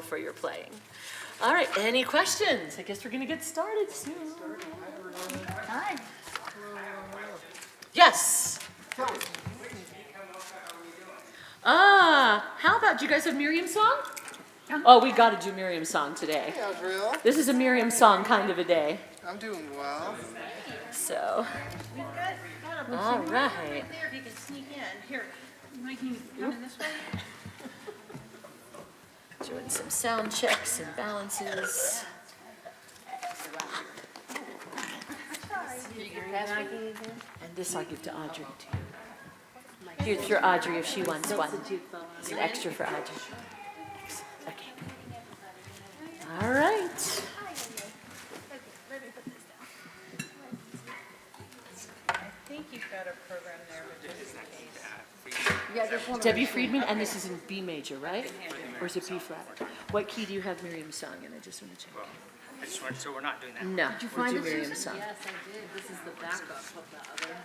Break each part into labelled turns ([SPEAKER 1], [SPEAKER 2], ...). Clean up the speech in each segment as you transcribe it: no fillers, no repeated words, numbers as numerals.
[SPEAKER 1] for your playing. All right, any questions? I guess we're going to get started soon.
[SPEAKER 2] Hi.
[SPEAKER 1] Yes. How about, do you guys have Miriam's song? Oh, we got to do Miriam's song today.
[SPEAKER 3] Hey, Audrey.
[SPEAKER 1] This is a Miriam song kind of a day.
[SPEAKER 3] I'm doing well.
[SPEAKER 1] So, all right.
[SPEAKER 2] Right there, if you can sneak in. Here, Mike, can you come in this way?
[SPEAKER 1] Doing some sound checks and balances. And this I'll give to Audrey too. Here's for Audrey if she wants one. It's an extra for Audrey. Okay. All right.
[SPEAKER 2] I think you've got a program there, but just in case.
[SPEAKER 4] Yeah, there's one.
[SPEAKER 1] Debbie Friedman, and this is in B major, right? Or is it B flat? What key do you have Miriam's song in? I just want to check.
[SPEAKER 5] I just want, so we're not doing that.
[SPEAKER 1] No,
[SPEAKER 4] Did you
[SPEAKER 1] we'll
[SPEAKER 4] find
[SPEAKER 1] do
[SPEAKER 4] it,
[SPEAKER 1] Miriam's song.
[SPEAKER 4] Yes, I did. This is the backup of the other.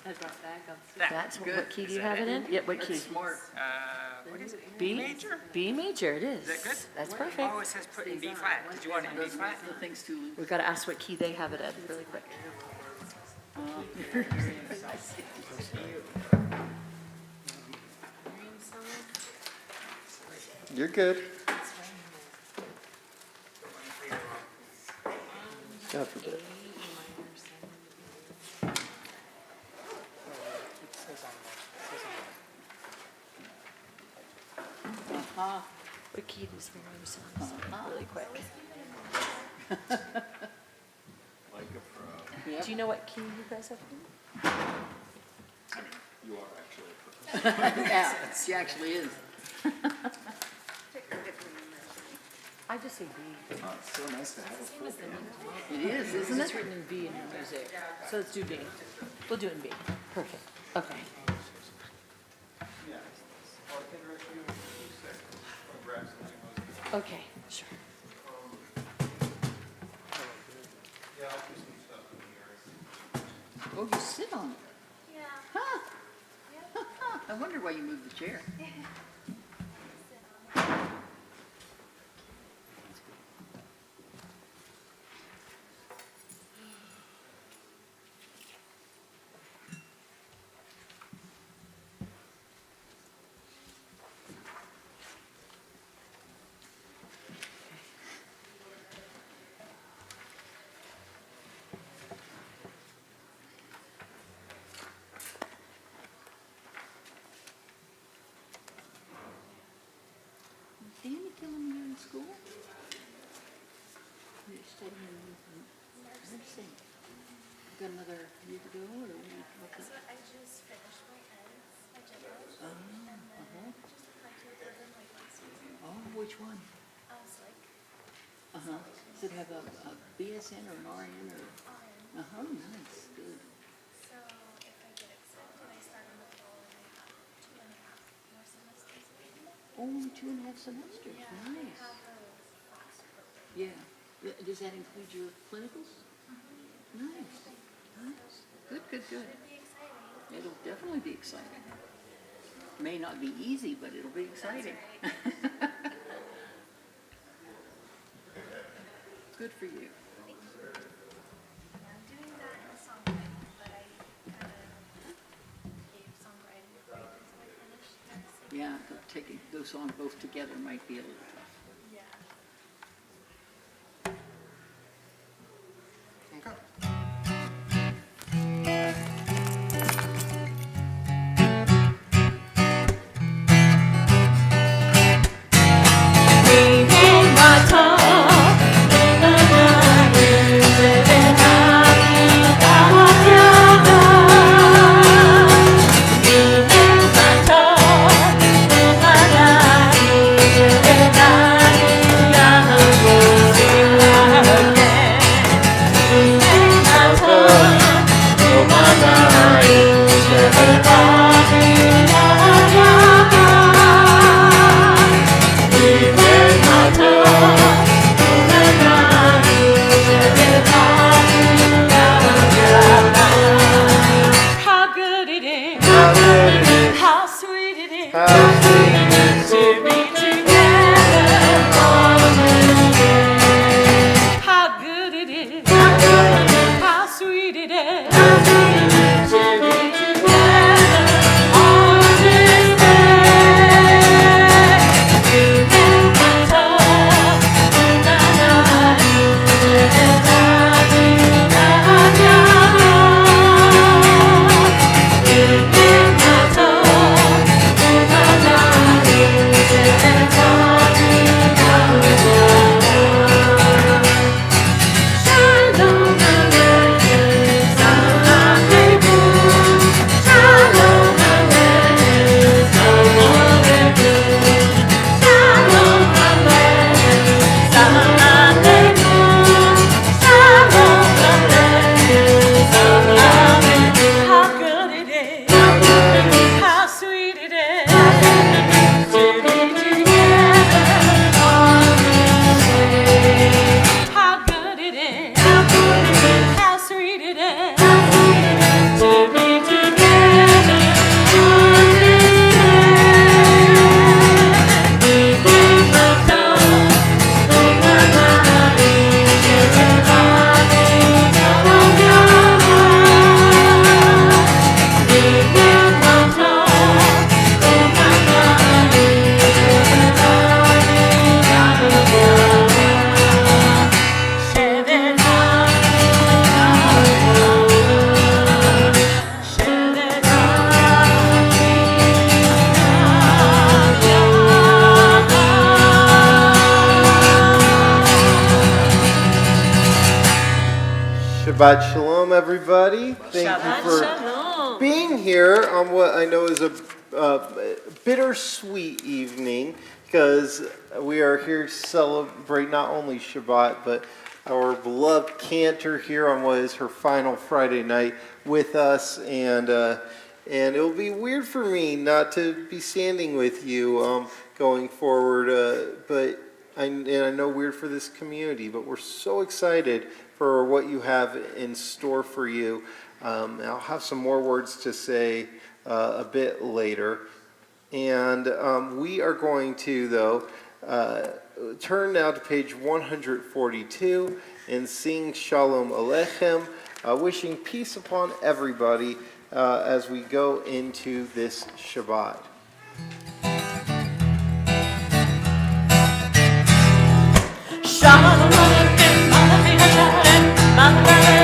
[SPEAKER 4] I brought backup.
[SPEAKER 1] That's what key do you have it in? Yeah, what key?
[SPEAKER 4] That's smart.
[SPEAKER 5] What is it?
[SPEAKER 1] B
[SPEAKER 5] Major?
[SPEAKER 1] B major, it is.
[SPEAKER 5] Is that good?
[SPEAKER 1] That's perfect.
[SPEAKER 5] Oh, it says put in B flat. Did you want it in B flat?
[SPEAKER 4] The thing's too loose.
[SPEAKER 1] We've got to ask what key they have it at really quick.
[SPEAKER 3] You're good. God forbid.
[SPEAKER 1] What key does Miriam's song? Really quick. Do you know what key you guys have in?
[SPEAKER 4] Yeah, she actually is.
[SPEAKER 1] I just say B.
[SPEAKER 3] Oh, it's so nice to have a full band.
[SPEAKER 4] It is, isn't
[SPEAKER 1] It's
[SPEAKER 4] it?
[SPEAKER 1] written in B in your music. So let's do B. We'll do it in B. Perfect. Okay. Okay, sure.
[SPEAKER 4] Oh, you sit on it. Yeah. Huh. I wonder why you moved the chair. Danny telling me you're in school? You're studying nursing. Got another year to go, or what's
[SPEAKER 6] So
[SPEAKER 4] it?
[SPEAKER 6] I just finished my ends, my general,
[SPEAKER 4] Oh,
[SPEAKER 6] and then I just applied to a program like last week.
[SPEAKER 4] oh, which one?
[SPEAKER 6] I was like,
[SPEAKER 4] Uh-huh. Does it have a BSN or an RN or?
[SPEAKER 6] RN.
[SPEAKER 4] Uh-huh, nice, good.
[SPEAKER 6] So if I get accepted, I start in the fall and I have 2.5 more semesters available.
[SPEAKER 4] Only 2.5 semesters,
[SPEAKER 6] Yeah, I
[SPEAKER 4] nice.
[SPEAKER 6] have a fast program.
[SPEAKER 4] Yeah. Does that include your clinicals? Nice, nice. Good, good, good.
[SPEAKER 6] It'd be exciting.
[SPEAKER 4] It'll definitely be exciting. May not be easy, but it'll be exciting. Good for you.
[SPEAKER 6] Thank you. Yeah, I'm doing that in songwriting, but I kind of gave songwriting a break until I finished nursing.
[SPEAKER 4] Yeah, but taking those on both together might be a little tough.
[SPEAKER 6] Yeah.
[SPEAKER 3] Okay.
[SPEAKER 1] Bye.
[SPEAKER 7] Shabbat Shalom, everybody. Thank you for
[SPEAKER 1] Shalom.
[SPEAKER 7] being here on what I know is a bittersweet evening, because we are here to celebrate not only Shabbat, but our beloved Cantor here on what is her final Friday night with us, and it'll be weird for me not to be standing with you going forward, but I know weird for this community, but we're so excited for what you have in store for you. I'll have some more words to say a bit later. And we are going to, though, turn now to page 142 and sing Shalom Aleichem, wishing peace upon everybody as we go into this Shabbat.
[SPEAKER 1] Shalom Aleichem, Aleichem Shalom, Aleichem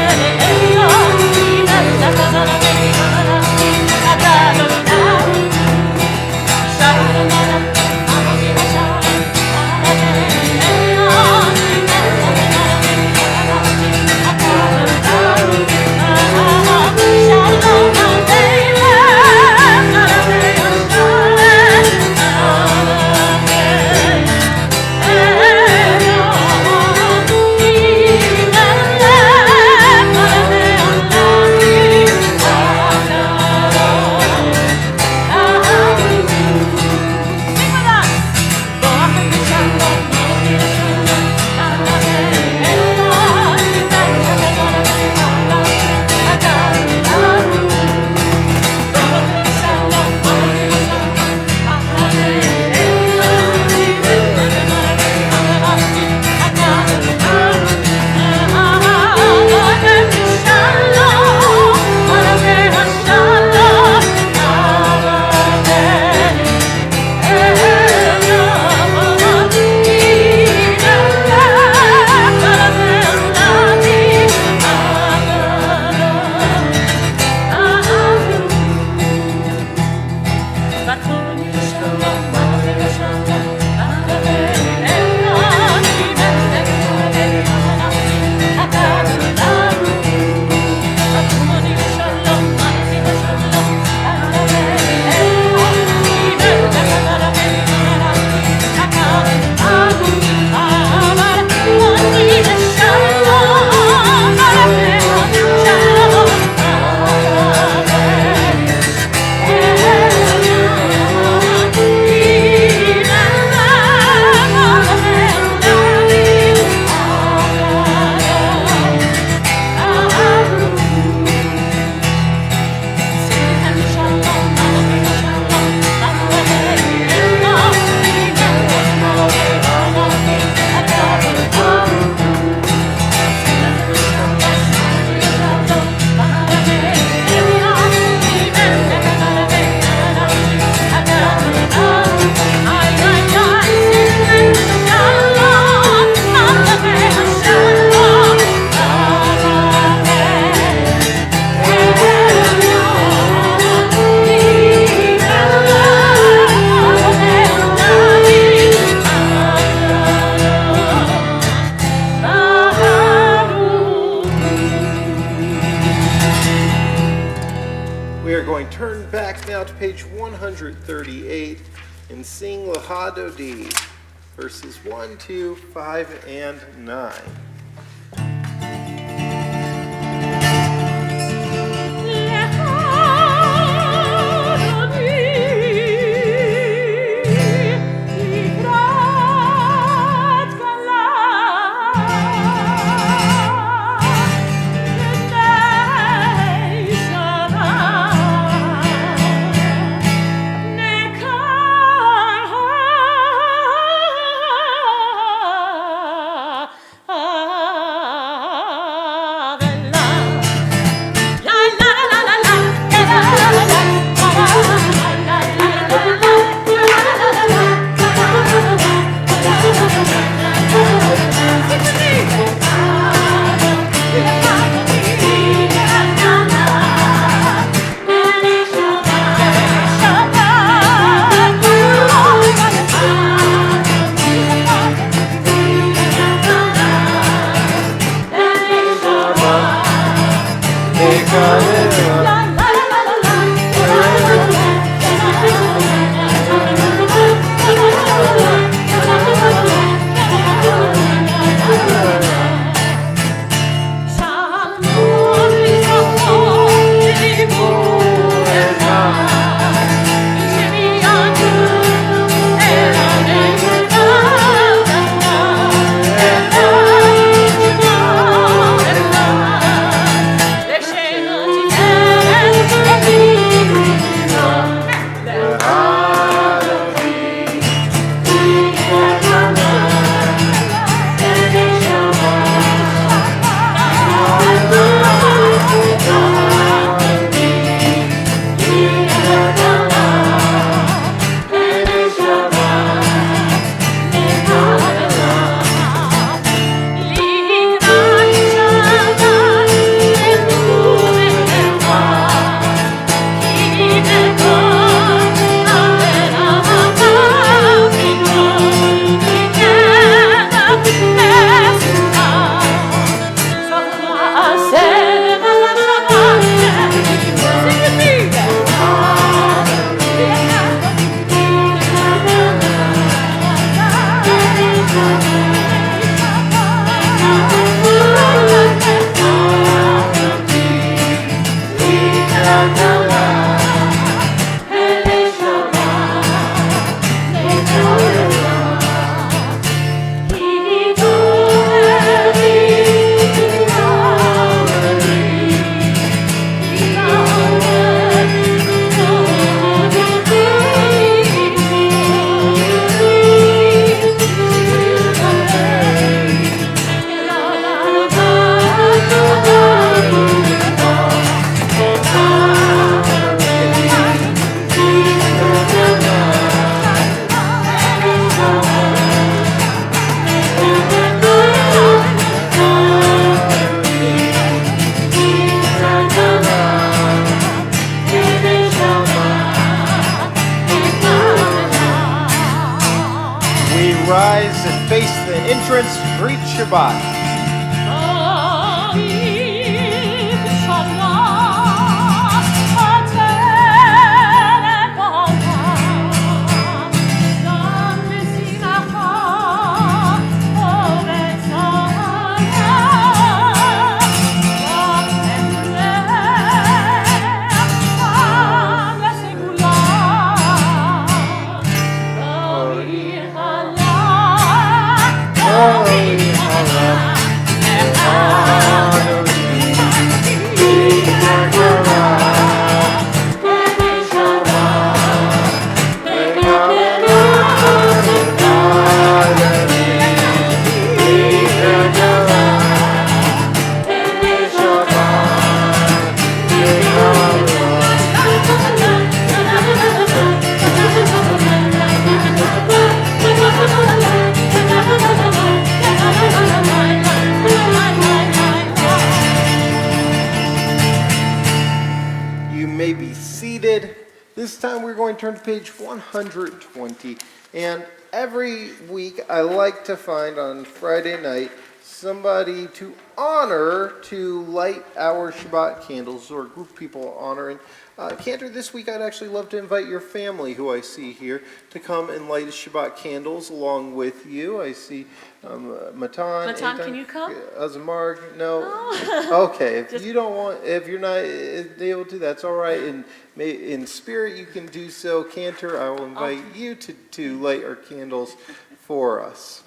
[SPEAKER 7] Turn back now to page 138 and sing Lahadodi, verses 1, 2, 5, and 9.
[SPEAKER 1] ah
[SPEAKER 7] rise and face the entrance. Greet Shabbat. This time we're going to turn to page 120, and every week I like to find on Friday night somebody to honor to light our Shabbat candles, or a group of people honoring. Cantor, this week I'd actually love to invite your family, who I see here, to come and light Shabbat candles along with you. I see Matan.
[SPEAKER 1] Matan, can you come?
[SPEAKER 7] Azamar, no.
[SPEAKER 1] Oh.
[SPEAKER 7] Okay, if you don't want, if you're not able to, that's all right. And in spirit, you can do so. Cantor, I will invite you to light our candles for us.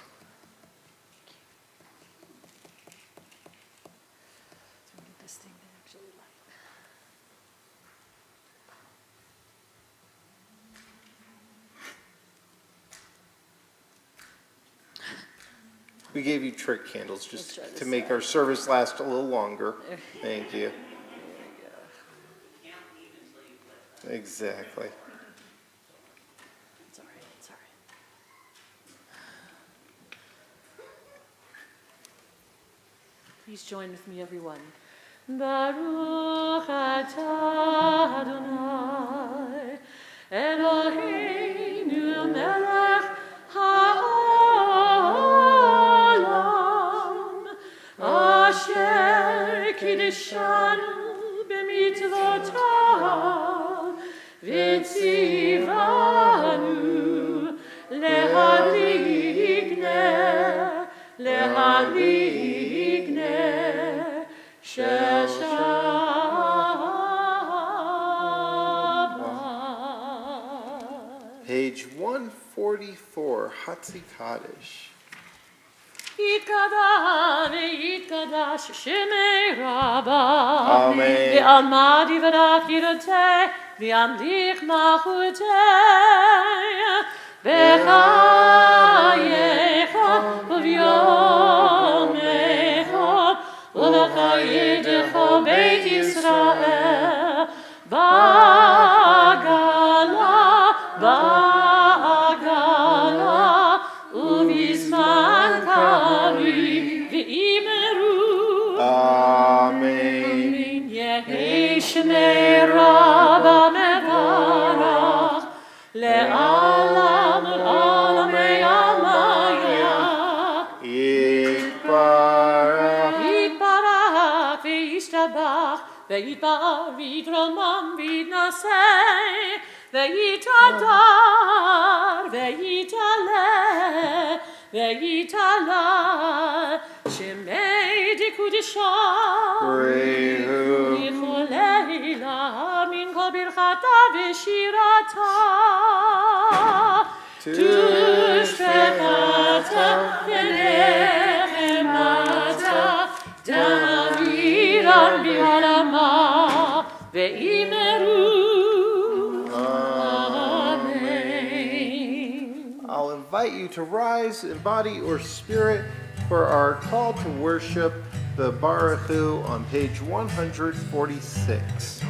[SPEAKER 7] We gave you trick candles just to make our service last a little longer. Thank you. Exactly.
[SPEAKER 1] It's all right, it's all right. Please join with me, everyone. Baruch atah Adonai, Eloheinu melech ha'olam, asher kiddushanu b'mitzvotav, v'tzivanu lehadlik ner shel Shabbat.
[SPEAKER 7] Page 144, Hatzi Kaddish.
[SPEAKER 1] Yitkadash ve'yitkadash shemei Rabbah.
[SPEAKER 7] Amen.
[SPEAKER 1] Ve'alma divrach yiroteh, ve'amlich malchuteh. V'chayecha u'v'yomecha u'v'chayedecha beit Yisrael. Ba'agala u'v'zman kariv v'imeru.
[SPEAKER 7] Amen.
[SPEAKER 1] Yehi shemei Rabbah mevarach le'alam u'alamei amayah.
[SPEAKER 7] Yikbarach.
[SPEAKER 1] Yitbarach ve'yishtabach ve'yitbar v'yitramam v'yitnaseh ve'yitadar ve'yitaleh ve'yitaleh shemei dikudishah
[SPEAKER 7] Rehu.
[SPEAKER 1] yichuleila min kol birchata v'shirata tushpechata v'nechemata daviran bi'olama ve'imeru. Amen.
[SPEAKER 7] I'll invite you to rise in body or spirit for our call to worship, the Baruch Hu, on page 146.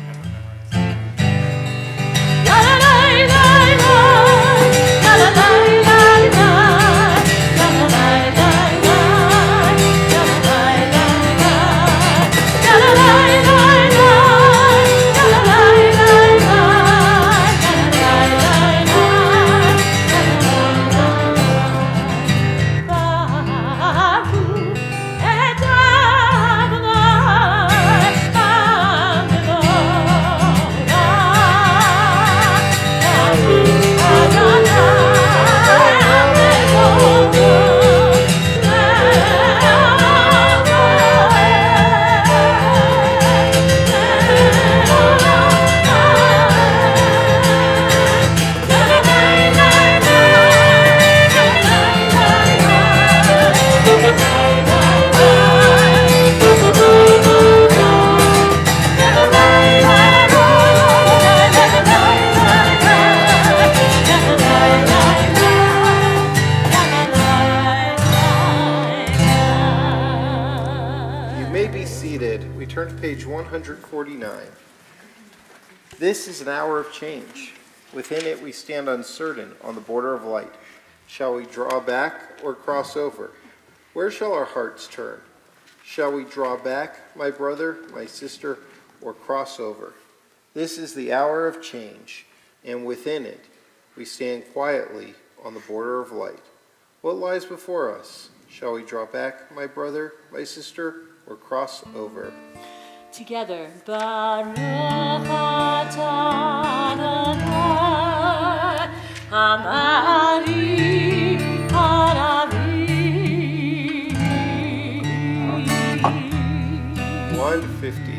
[SPEAKER 7] seated. We turn to page 149. This is an hour of change. Within it we stand uncertain on the border of light. Shall we draw back or cross over? Where shall our hearts turn? Shall we draw back, my brother, my sister, or cross over? This is the hour of change, and within it we stand quietly on the border of light. What lies before us? Shall we draw back, my brother, my sister, or cross over?
[SPEAKER 1] Together. Baruch atah Adonai, Hamari Haravi.
[SPEAKER 7] 150.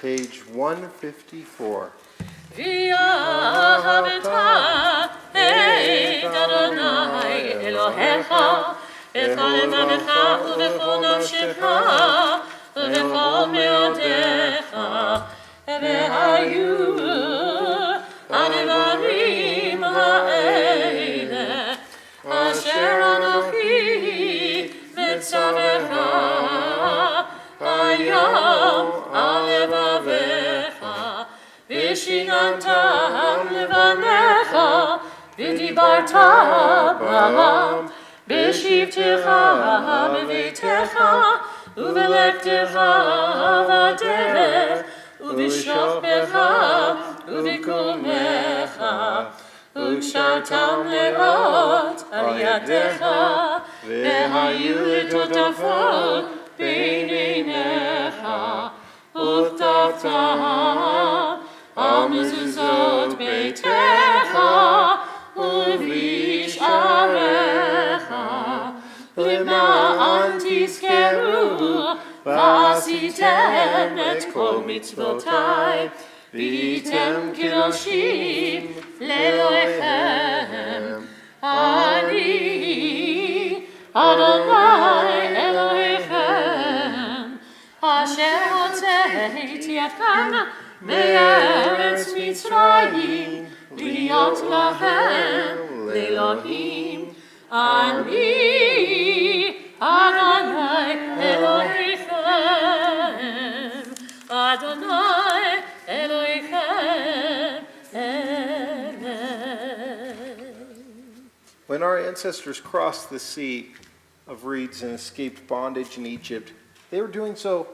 [SPEAKER 7] Page 154.
[SPEAKER 1] ושיננתם לבניך ודיברת בם בשבתך בביתך ובלכתך בדרך ובשוכבך ובקומך וקשרתם לראות על ידיך והיו לטוטפות בין עיניך וכתבת על מזוזות ביתך ובשעריך למען תזכרו ועשיתם את כל מצוותיי והייתם קדושים לאלוהיכם. אני אדוני אלוהיכם אשר הוצאתי אתכם מארץ מצרים להיות לכם לאלוהים. אני אדוני אלוהיכם אדוני אלוהיכם
[SPEAKER 7] When our ancestors crossed the sea of reeds and escaped bondage in Egypt, they were doing so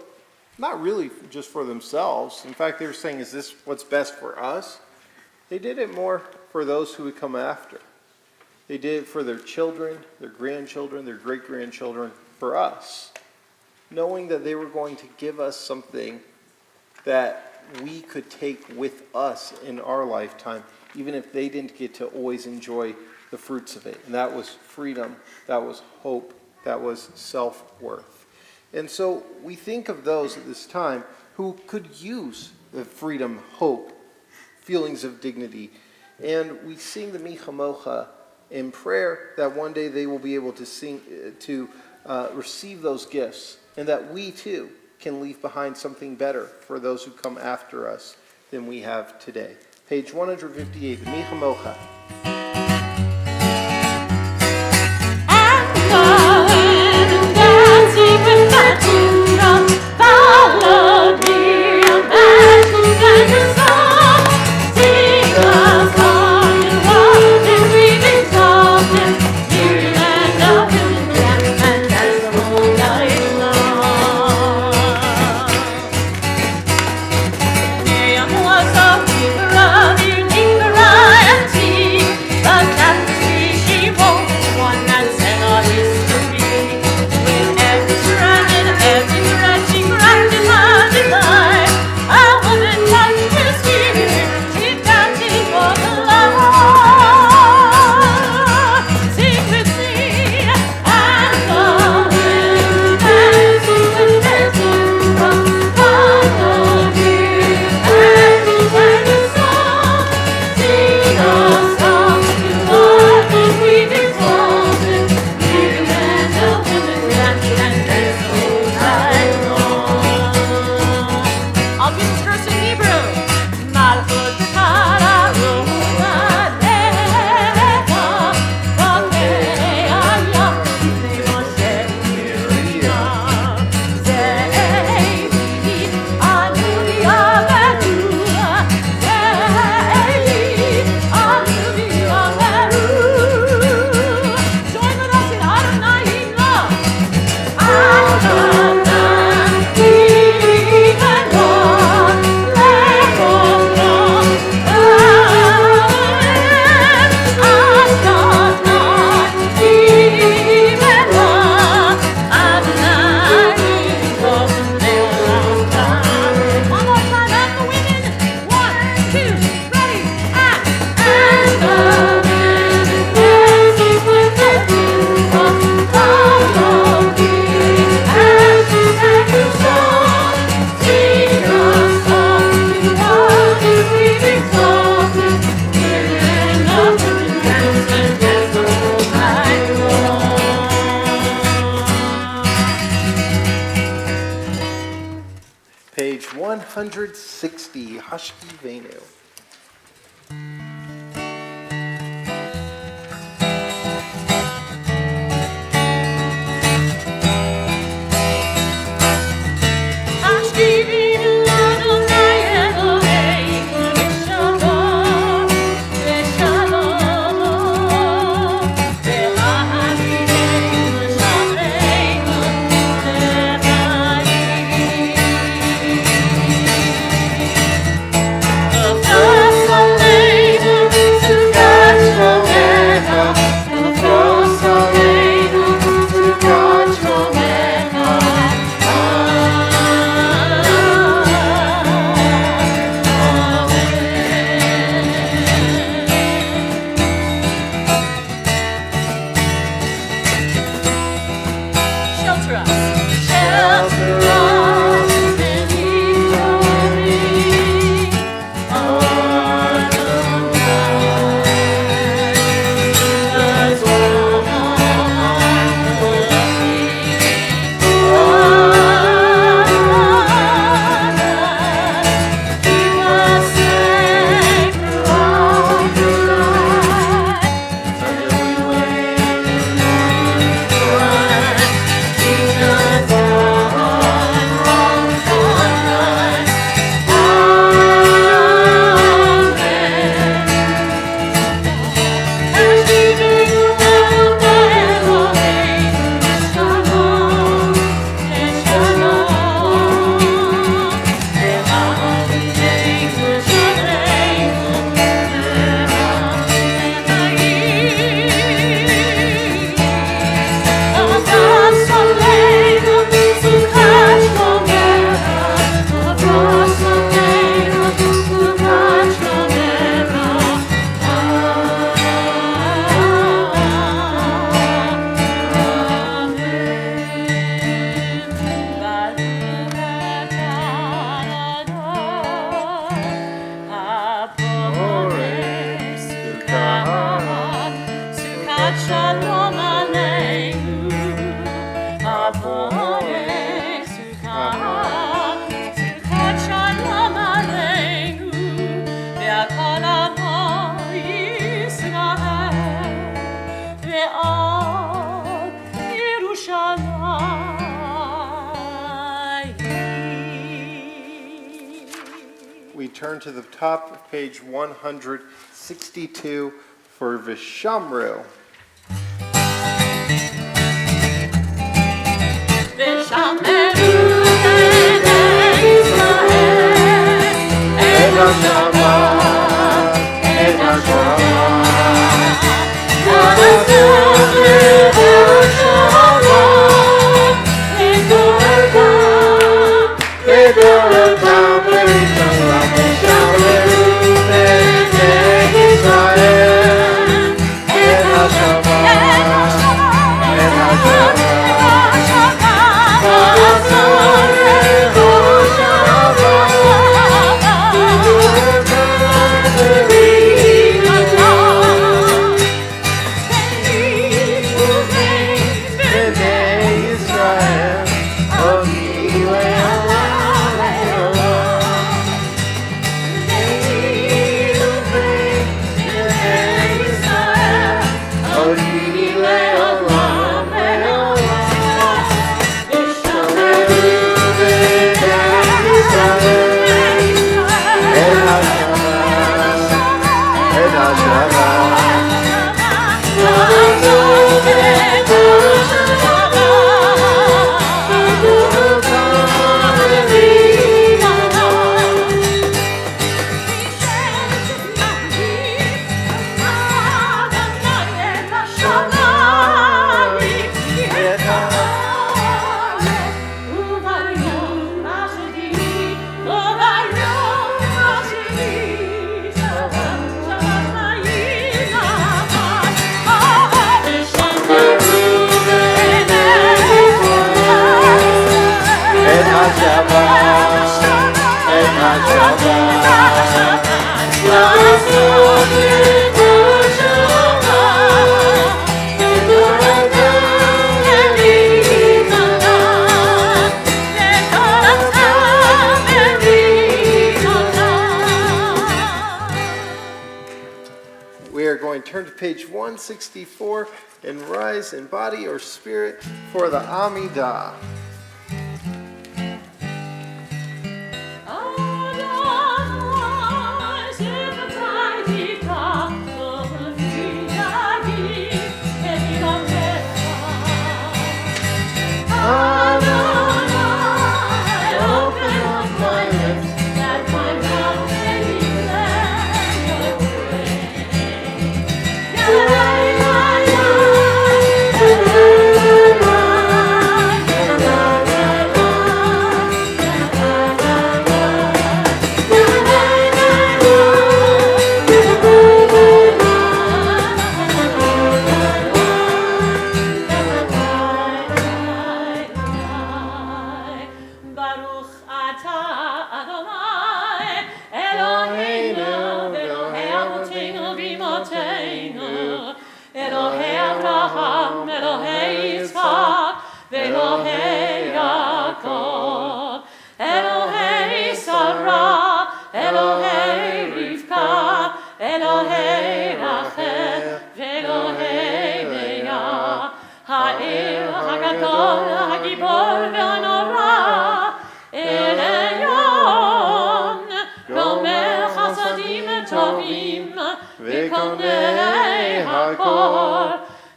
[SPEAKER 7] not really just for themselves. In fact, they were saying, is this what's best for us? They did it more for those who would come after. They did it for their children, their grandchildren, their great-grandchildren, for us, knowing that they were going to give us something that we could take with us in our lifetime, even if they didn't get to always enjoy the fruits of it. And that was freedom, that was hope, that was self-worth. And so we think of those at this time who could use the freedom, hope, feelings of dignity. And we sing the Mi Chamocha in prayer that one day they will be able to receive those gifts, and that we too can leave behind something better for those who come after us than we have today. Page 158, the Mi Chamocha. Page 160, Hashki Venu.
[SPEAKER 1] Shalom, Shabbat shalom aleinu, Avoye Sukkot, Sukkot shalom aleinu, ve'akol avo Yisrael, ve'al Yerushalayim.
[SPEAKER 7] We turn to the top of page 162 for Vishamru.
[SPEAKER 1] V'shameru b'nei Yisrael, et HaShabbat, et HaShabbat. Na'aseh v'Yerushalayim, v'Toratam,
[SPEAKER 7] V'Toratam v'Rishalam v'Shameru b'nei Yisrael, et HaShabbat, et HaShabbat. We are going to turn to page 164 and rise in body or spirit for the Amidah.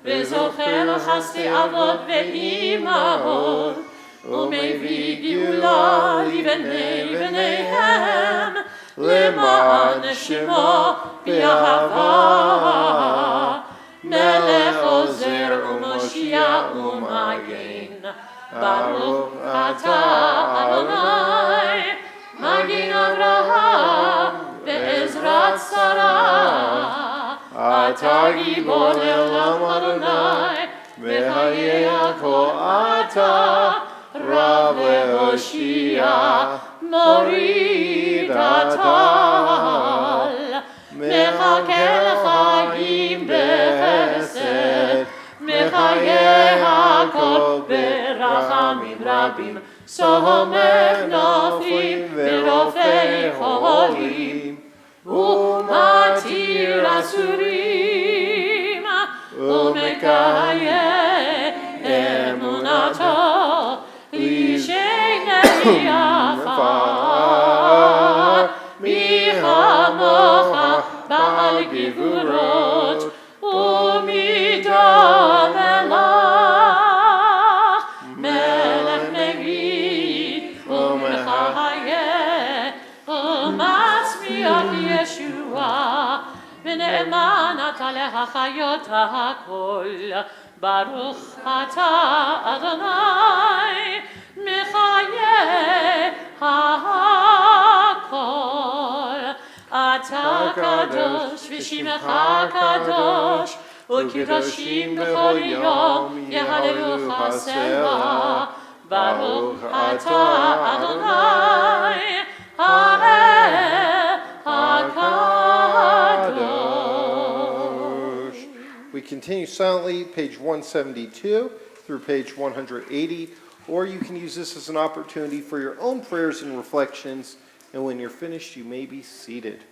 [SPEAKER 1] וזוכר חסדי אבות ואימהות ומביא גאולה לבני בניהם למען שמו באהבה מלך עוזר ומושיע ומגן ברוך אתה אדוני מגן אברהם בעזרת שרה אתה גיבור לעולם אדוני, וחיי הכל אתה, רב להושיע, מוריד הטל, מחכה לחיים בחסד, ברחמים רבים, סומך נופלים ורופא חולים, ומתיר אסורים, ומקיים אמונתו, איש אינני עפר, מי כמוך בעל גבורות, ומי דומה לך, מלך מגיד ומחיה, ומצמיח ישועה, ונאמן אתה להחיות הכל. ברוך אתה אדוני מחיה הכל. אתה קדוש ושמך קדוש, וקדושים בכל יום יהללוך סלע. ברוך אתה אדוני האל הקדוש.
[SPEAKER 7] We continue silently, page 172 through page 180, or you can use this as an opportunity for your own prayers and reflections, and when you're finished, you may be seated.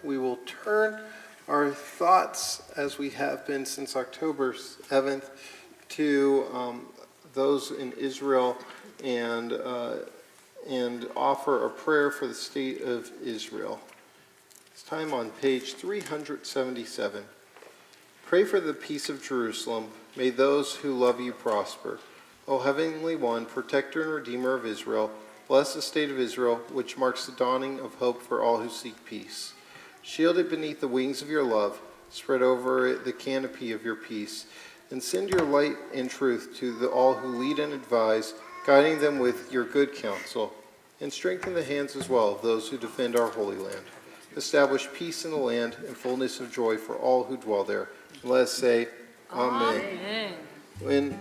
[SPEAKER 7] we will turn our thoughts, as we have been since October 7th, to those in Israel and offer a prayer for the state of Israel. It's time on page 377. Pray for the peace of Jerusalem. May those who love you prosper. O Heavenly One, protector and redeemer of Israel, bless the state of Israel, which marks the dawning of hope for all who seek peace. Shield it beneath the wings of your love, spread over it the canopy of your peace, and send your light and truth to all who lead and advise, guiding them with your good counsel, and strengthen the hands as well of those who defend our holy land. Establish peace in the land and fullness of joy for all who dwell there. And let us say, Amen. And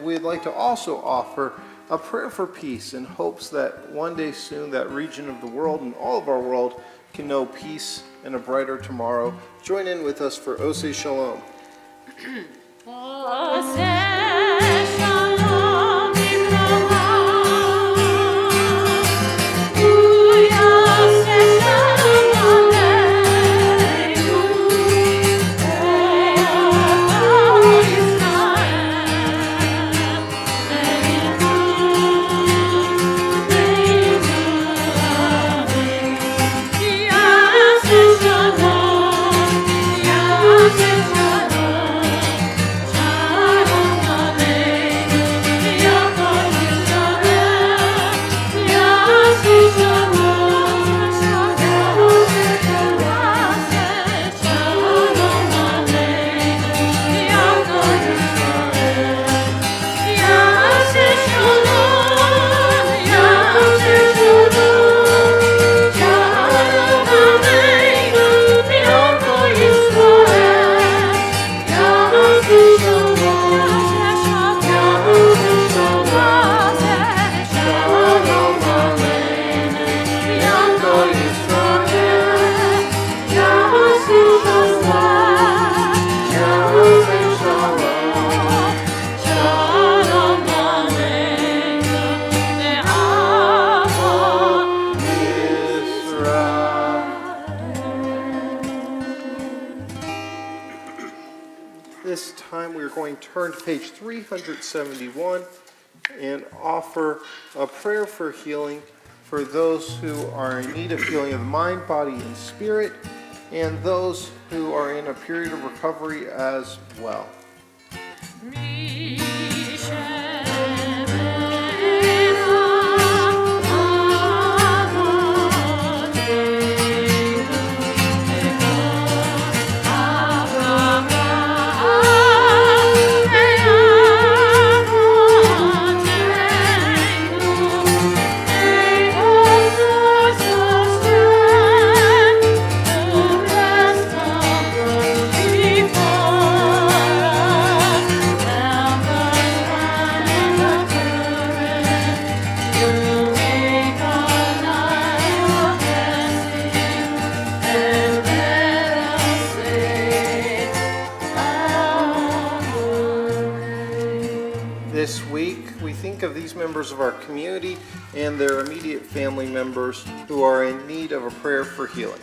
[SPEAKER 7] we'd like to also offer a prayer for peace in hopes that one day soon that region of the world and all of our world can know peace and a brighter tomorrow. Join in with us for Ose Shalom. This time we are going to turn to page 371 and offer a prayer for healing for those who are in need of healing of the mind, body, and spirit, and those who are in a period of recovery as well. This week, we think of these members of our community and their immediate family members who are in need of a prayer for healing.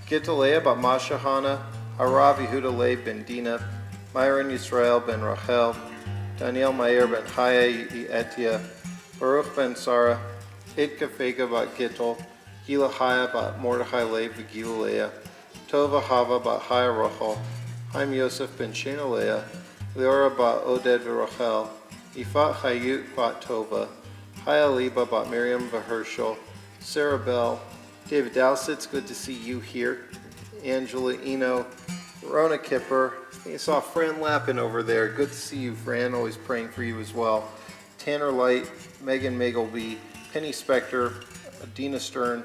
[SPEAKER 7] Gitalea bat Mashahana, Harav Yehuda Leib ben Dina, Myron Yisrael ben Rachel, Daniel Meir ben Chaya Etia, Baruch ben Sarah, Idka Fega bat Gittel, Gila Chaya bat Mordechai Leib v'Gilalea, Tova Hava bat Chaya Rachel, Chaim Yosef ben Shenalea, Leora bat Oded v'Rachel, Ifat Chayut bat Tova, Chaya Liba bat Miriam v'Hershel, Sarah Bell, David Dowsett, good to see you here, Angela Eno, Rona Kipper, I saw Fran Lappin over there, good to see you, Fran, always praying for you as well, Tanner Light, Megan Magleby, Penny Spector, Dina Stern,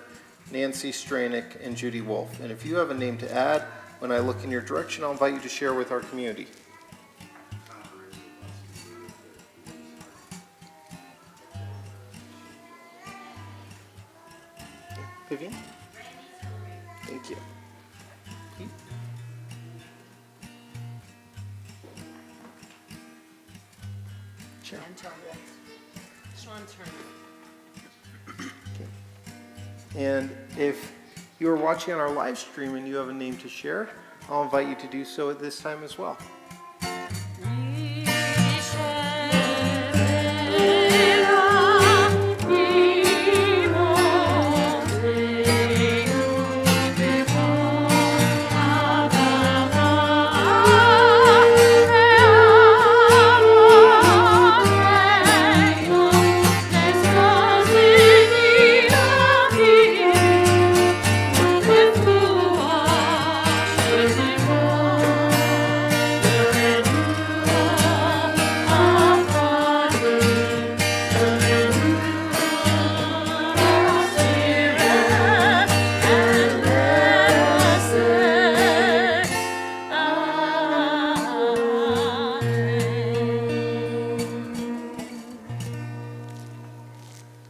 [SPEAKER 7] Nancy Stranick, and Judy Wolf. And if you have a name to add, when I look in your direction, I'll invite you to share with our community. Vivian? Thank you. Pete? Sure.
[SPEAKER 2] Sean Turner.
[SPEAKER 7] And if you are watching on our live stream and you have a name to share, I'll invite you to do so at this time as well.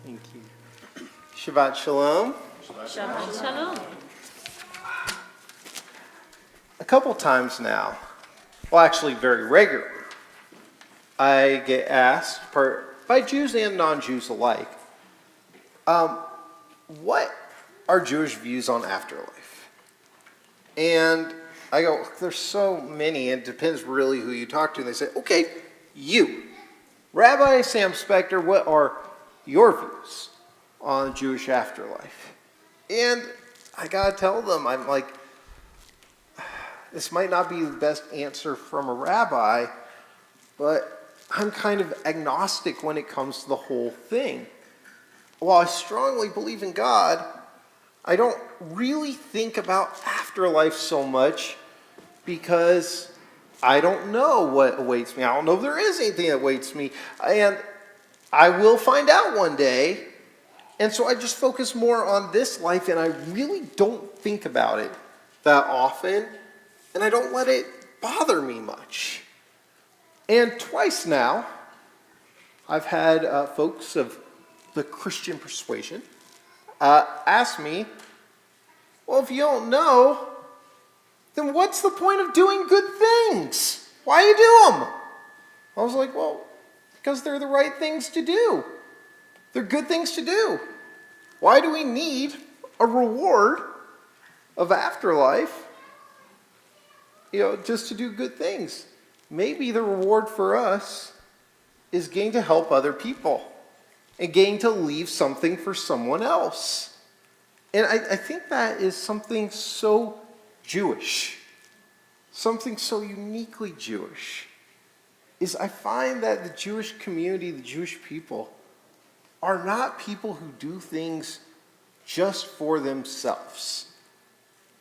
[SPEAKER 7] Thank you. Shabbat Shalom.
[SPEAKER 1] Shabbat Shalom.
[SPEAKER 7] A couple times now, well, actually very regularly, I get asked by Jews and non-Jews alike, what are Jewish views on afterlife? And I go, there's so many, and it depends really who you talk to. And they say, okay, you, Rabbi Sam Spector, what are your views on Jewish afterlife? And I gotta tell them, I'm like, this might not be the best answer from a rabbi, but I'm kind of agnostic when it comes to the whole thing. While I strongly believe in God, I don't really think about afterlife so much because I don't know what awaits me. I don't know if there is anything that awaits me. And I will find out one day. And so I just focus more on this life, and I really don't think about it that often, and I don't let it bother me much. And twice now, I've had folks of the Christian persuasion ask me, well, if you don't know, then what's the point of doing good things? Why do you do them? I was like, well, because they're the right things to do. They're good things to do. Why do we need a reward of afterlife, just to do good things? Maybe the reward for us is getting to help other people and getting to leave something for someone else. And I think that is something so Jewish, something so uniquely Jewish, is I find that the Jewish community, the Jewish people, are not people who do things just for themselves.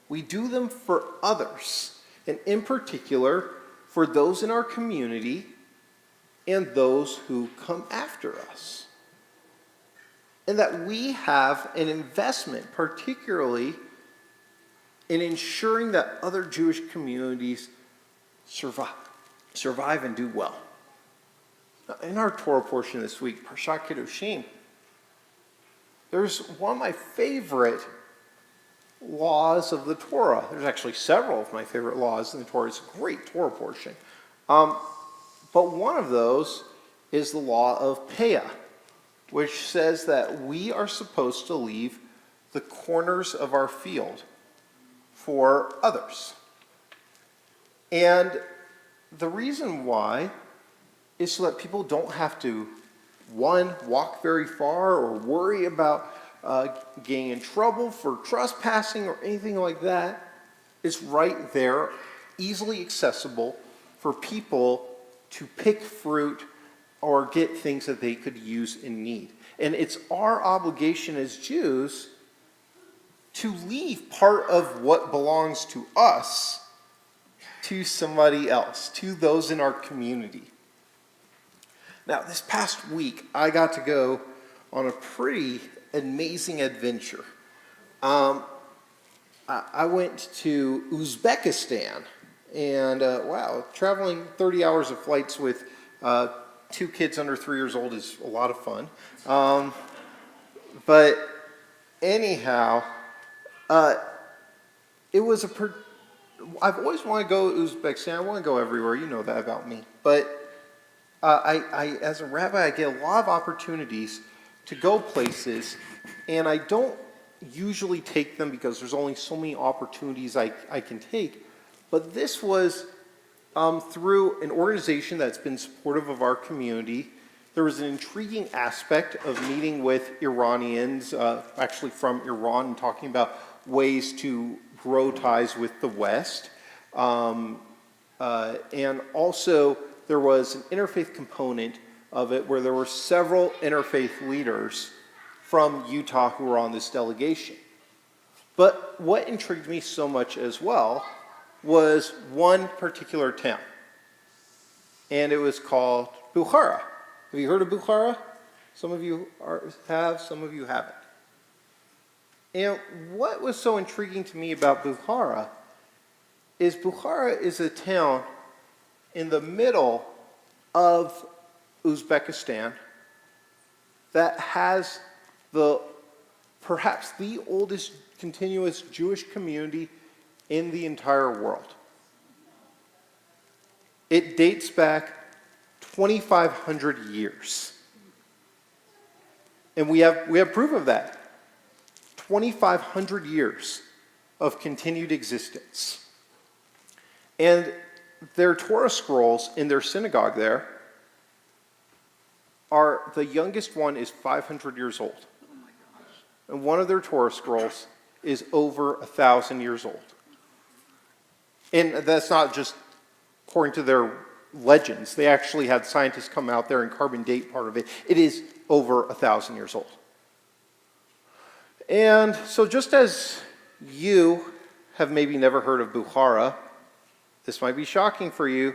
[SPEAKER 7] We do them for others, and in particular, for those in our community and those who come after us. And that we have an investment, particularly in ensuring that other Jewish communities survive and do well. Now, in our Torah portion this week, Parshat Kedoshim, there's one of my favorite laws of the Torah. There's actually several of my favorite laws in the Torah. It's a great Torah portion. But one of those is the law of Peah, which says that we are supposed to leave the corners of our field for others. And the reason why is so that people don't have to, one, walk very far or worry about getting in trouble for trespassing or anything like that. It's right there, easily accessible for people to pick fruit or get things that they could use in need. And it's our obligation as Jews to leave part of what belongs to us to somebody else, to those in our community. Now, this past week, I got to go on a pretty amazing adventure. I went to Uzbekistan, and wow, traveling 30 hours of flights with 2 kids under 3 years old is a lot of fun. But anyhow, it was I've always wanted to go to Uzbekistan. I want to go everywhere. You know that about me. But I, as a rabbi, I get a lot of opportunities to go places, and I don't usually take them because there's only so many opportunities I can take. But this was through an organization that's been supportive of our community. There was an intriguing aspect of meeting with Iranians, actually from Iran, and talking about ways to grow ties with the West. And also, there was an interfaith component of it where there were several interfaith leaders from Utah who were on this delegation. But what intrigued me so much as well was one particular town, and it was called Bukhara. Have you heard of Bukhara? Some of you have, some of you haven't. And what was so intriguing to me about Bukhara is a town in the middle of Uzbekistan that has perhaps the oldest continuous Jewish community in the entire world. It dates back 2,500 years. And we have proof of that. 2,500 years of continued existence. And their Torah scrolls in their synagogue there the youngest one is 500 years old. And one of their Torah scrolls is over 1,000 years old. And that's not just according to their legends. They actually had scientists come out there and carbon date part of it. It is over 1,000 years old. And so just as you have maybe never heard of Bukhara, this might be shocking for you,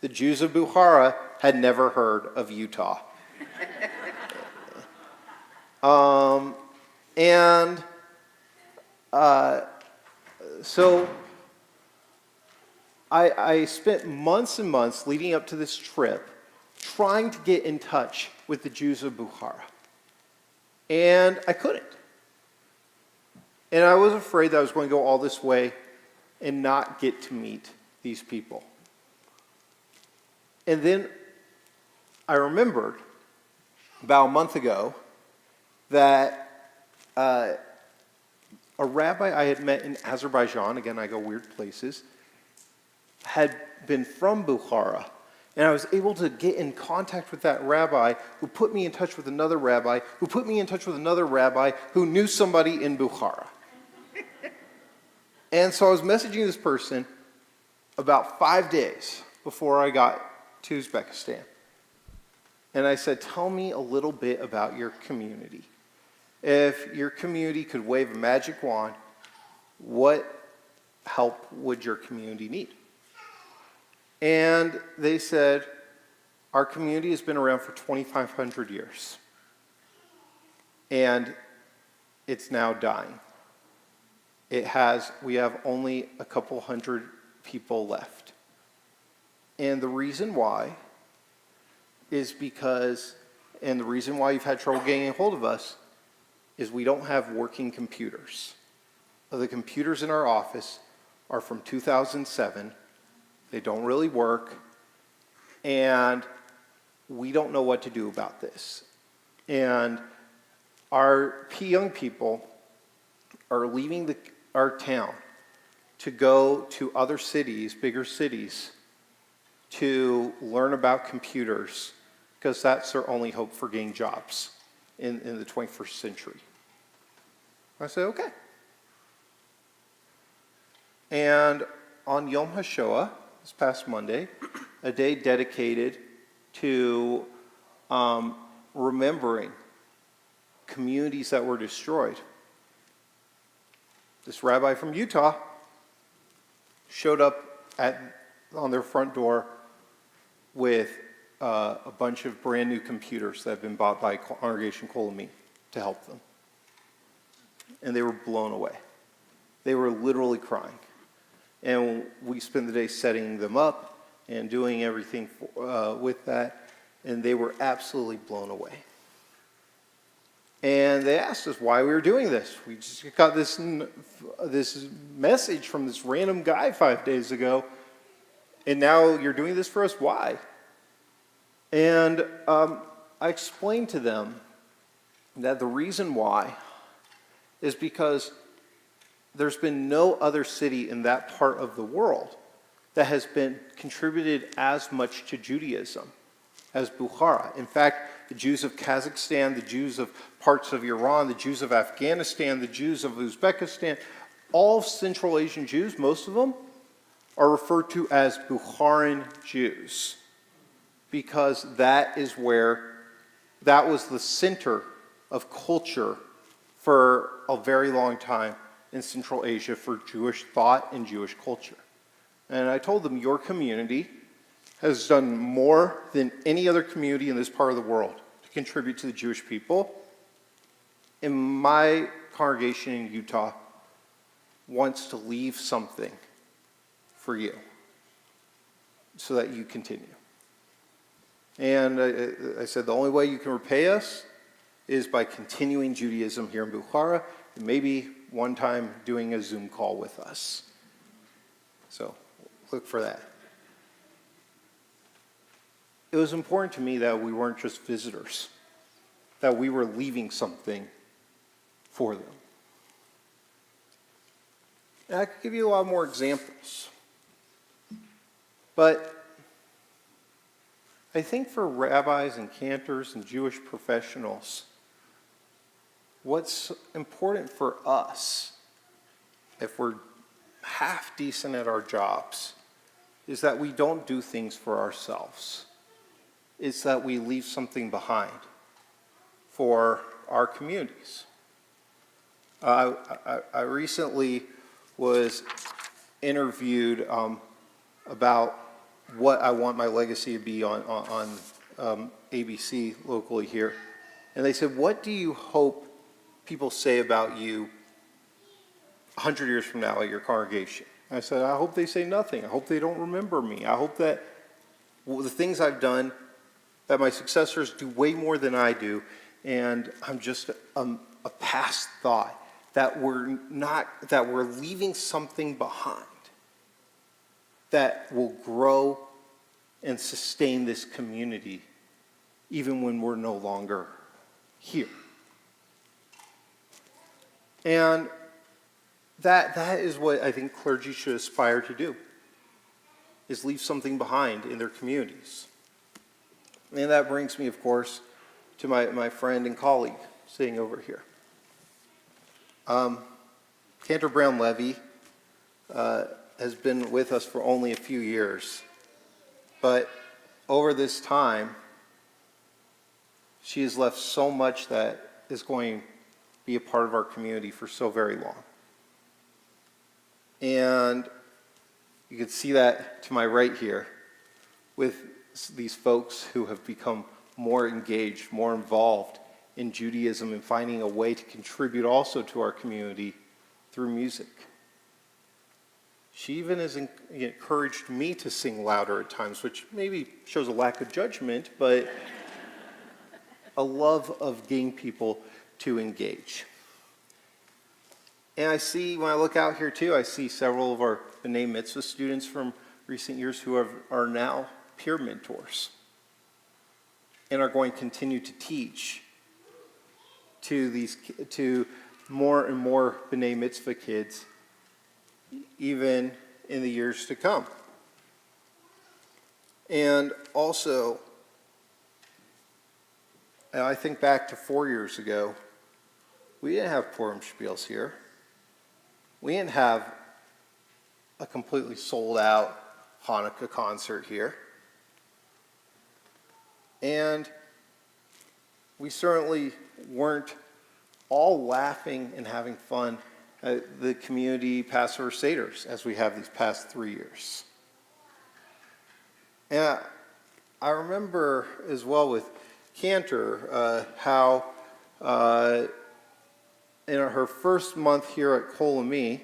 [SPEAKER 7] the Jews of Bukhara had never heard of Utah. So I spent months and months leading up to this trip trying to get in touch with the Jews of Bukhara. And I couldn't. And I was afraid that I was going to go all this way and not get to meet these people. And then I remembered about a month ago that a rabbi I had met in Azerbaijan, again, I go weird places, had been from Bukhara. And I was able to get in contact with that rabbi who put me in touch with another rabbi, who put me in touch with another rabbi who knew somebody in Bukhara. And so I was messaging this person about 5 days before I got to Uzbekistan. And I said, tell me a little bit about your community. If your community could wave a magic wand, what help would your community need? And they said, our community has been around for 2,500 years. And it's now dying. We have only a couple hundred people left. And the reason why is because, and the reason why you've had trouble getting a hold of us, is we don't have working computers. The computers in our office are from 2007. They don't really work. And we don't know what to do about this. And our young people are leaving our town to go to other cities, bigger cities, to learn about computers, because that's their only hope for getting jobs in the 21st century. I said, okay. And on Yom HaShoah, this past Monday, a day dedicated to remembering communities that were destroyed, this rabbi from Utah showed up on their front door with a bunch of brand new computers that had been bought by Congregation Kolamim to help them. And they were blown away. They were literally crying. And we spent the day setting them up and doing everything with that, and they were absolutely blown away. And they asked us why we were doing this. We just got this message from this random guy 5 days ago, and now you're doing this for us? Why? And I explained to them that the reason why is because there's been no other city in that part of the world that has been contributed as much to Judaism as Bukhara. In fact, the Jews of Kazakhstan, the Jews of parts of Iran, the Jews of Afghanistan, the Jews of Uzbekistan, all Central Asian Jews, most of them, are referred to as Bukharan Jews because that was the center of culture for a very long time in Central Asia for Jewish thought and Jewish culture. And I told them, your community has done more than any other community in this part of the world to contribute to the Jewish people. And my congregation in Utah wants to leave something for you so that you continue. And I said, the only way you can repay us is by continuing Judaism here in Bukhara, and maybe one time doing a Zoom call with us. So look for that. It was important to me that we weren't just visitors, that we were leaving something for them. And I could give you a lot more examples. But I think for rabbis and cantors and Jewish professionals, what's important for us, if we're half decent at our jobs, is that we don't do things for ourselves. It's that we leave something behind for our communities. I recently was interviewed about what I want my legacy to be on ABC locally here. And they said, what do you hope people say about you 100 years from now at your congregation? I said, I hope they say nothing. I hope they don't remember me. I hope that the things I've done, that my successors do way more than I do, and I'm just a past thought, that we're leaving something behind that will grow and sustain this community even when we're no longer here. And that is what I think clergy should aspire to do, is leave something behind in their communities. And that brings me, of course, to my friend and colleague sitting over here. Cantor Brown Levy has been with us for only a few years. But over this time, she has left so much that is going to be a part of our community for so very long. And you can see that to my right here with these folks who have become more engaged, more involved in Judaism and finding a way to contribute also to our community through music. She even has encouraged me to sing louder at times, which maybe shows a lack of judgment, but a love of getting people to engage. And I see, when I look out here too, I see several of our B'nai Mitzvah students from recent years who are now peer mentors and are going to continue to teach to more and more B'nai Mitzvah kids even in the years to come. And also, I think back to 4 years ago, we didn't have Purim Spiels here. We didn't have a completely sold out Hanukkah concert here. And we certainly weren't all laughing and having fun at the community Passover Seders as we have these past 3 years. And I remember as well with Cantor how in her first month here at Kol Ami,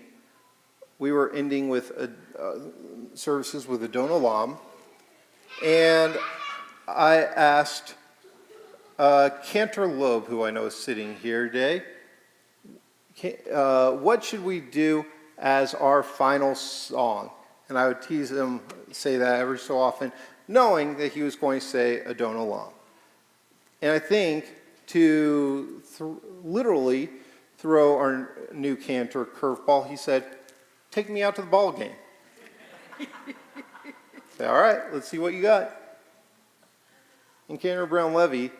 [SPEAKER 7] we were ending with services with Adon Olam, and I asked Cantor Loeb, who I know is sitting here today, what should we do as our final song? And I would tease him, say that every so often, knowing that he was going to say Adon Olam. And I think literally throw our new cantor a curveball. He said, "Take me out to the ball game." I said, "All right, let's see what you got." And Cantor Brown Levy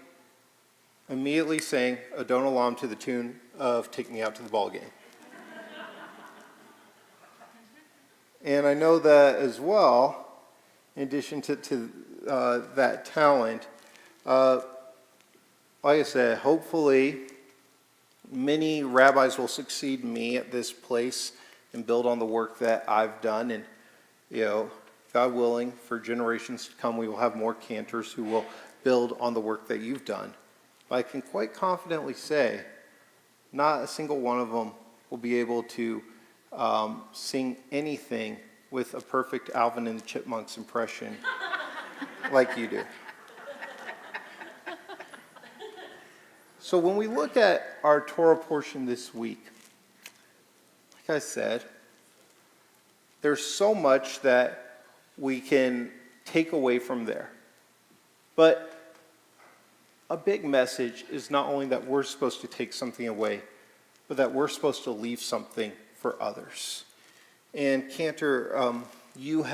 [SPEAKER 7] immediately sang Adon Olam to the tune of "Take Me Out to the Ball Game." And I know that as well, in addition to that talent, like I said, hopefully many rabbis will succeed me at this place and build on the work that I've done. And, God willing, for generations to come, we will have more cantors who will build on the work that you've done. But I can quite confidently say, not a single one of them will be able to sing anything with a perfect Alvin and the Chipmunks impression like you do. So when we look at our Torah portion this week, like I said, there's so much that we can take away from there. But a big message is not only that we're supposed to take something away, but that we're supposed to leave something for others. And Cantor, you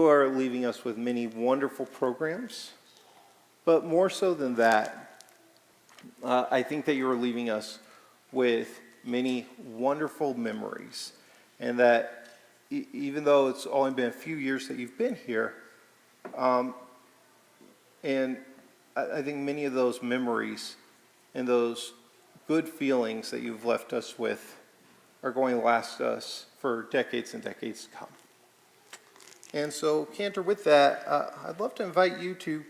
[SPEAKER 7] are leaving us with many wonderful programs, but more so than that, I think that you're leaving us with many wonderful memories, and that even though it's only been a few years that you've been here, and I think many of those memories and those good feelings that you've left us with are going to last us for decades and decades to come. And so, Cantor, with that, I'd love to invite you to,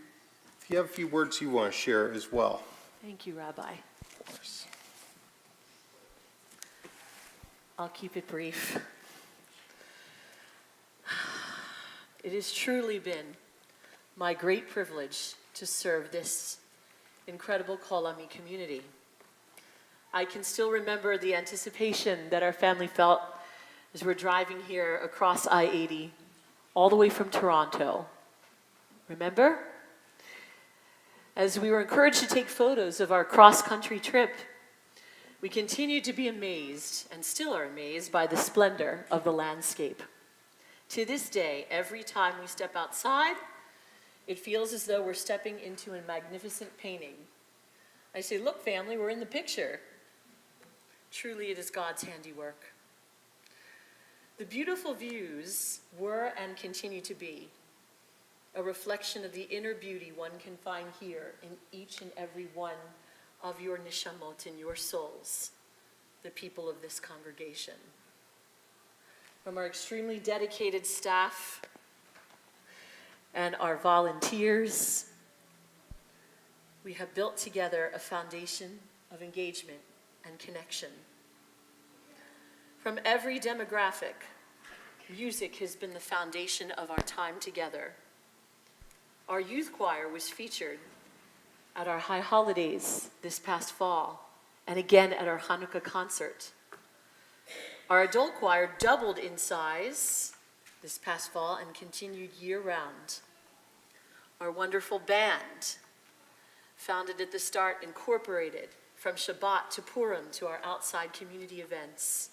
[SPEAKER 7] if you have a few words you want to share as well.
[SPEAKER 1] Thank you, Rabbi.
[SPEAKER 7] Of course.
[SPEAKER 1] I'll keep it brief. It has truly been my great privilege to serve this incredible Kol Ami community. I can still remember the anticipation that our family felt as we're driving here across I-80, all the way from Toronto. Remember? As we were encouraged to take photos of our cross-country trip, we continued to be amazed, and still are amazed, by the splendor of the landscape. To this day, every time we step outside, it feels as though we're stepping into a magnificent painting. I say, "Look, family, we're in the picture." Truly, it is God's handiwork. The beautiful views were and continue to be a reflection of the inner beauty one can find here in each and every one of your neshamot, in your souls, the people of this congregation. From our extremely dedicated staff and our volunteers, we have built together a foundation of engagement and connection. From every demographic, music has been the foundation of our time together. Our youth choir was featured at our high holidays this past fall, and again at our Hanukkah concert. Our adult choir doubled in size this past fall and continued year-round. Our wonderful band, founded at the start, incorporated from Shabbat to Purim to our outside community events.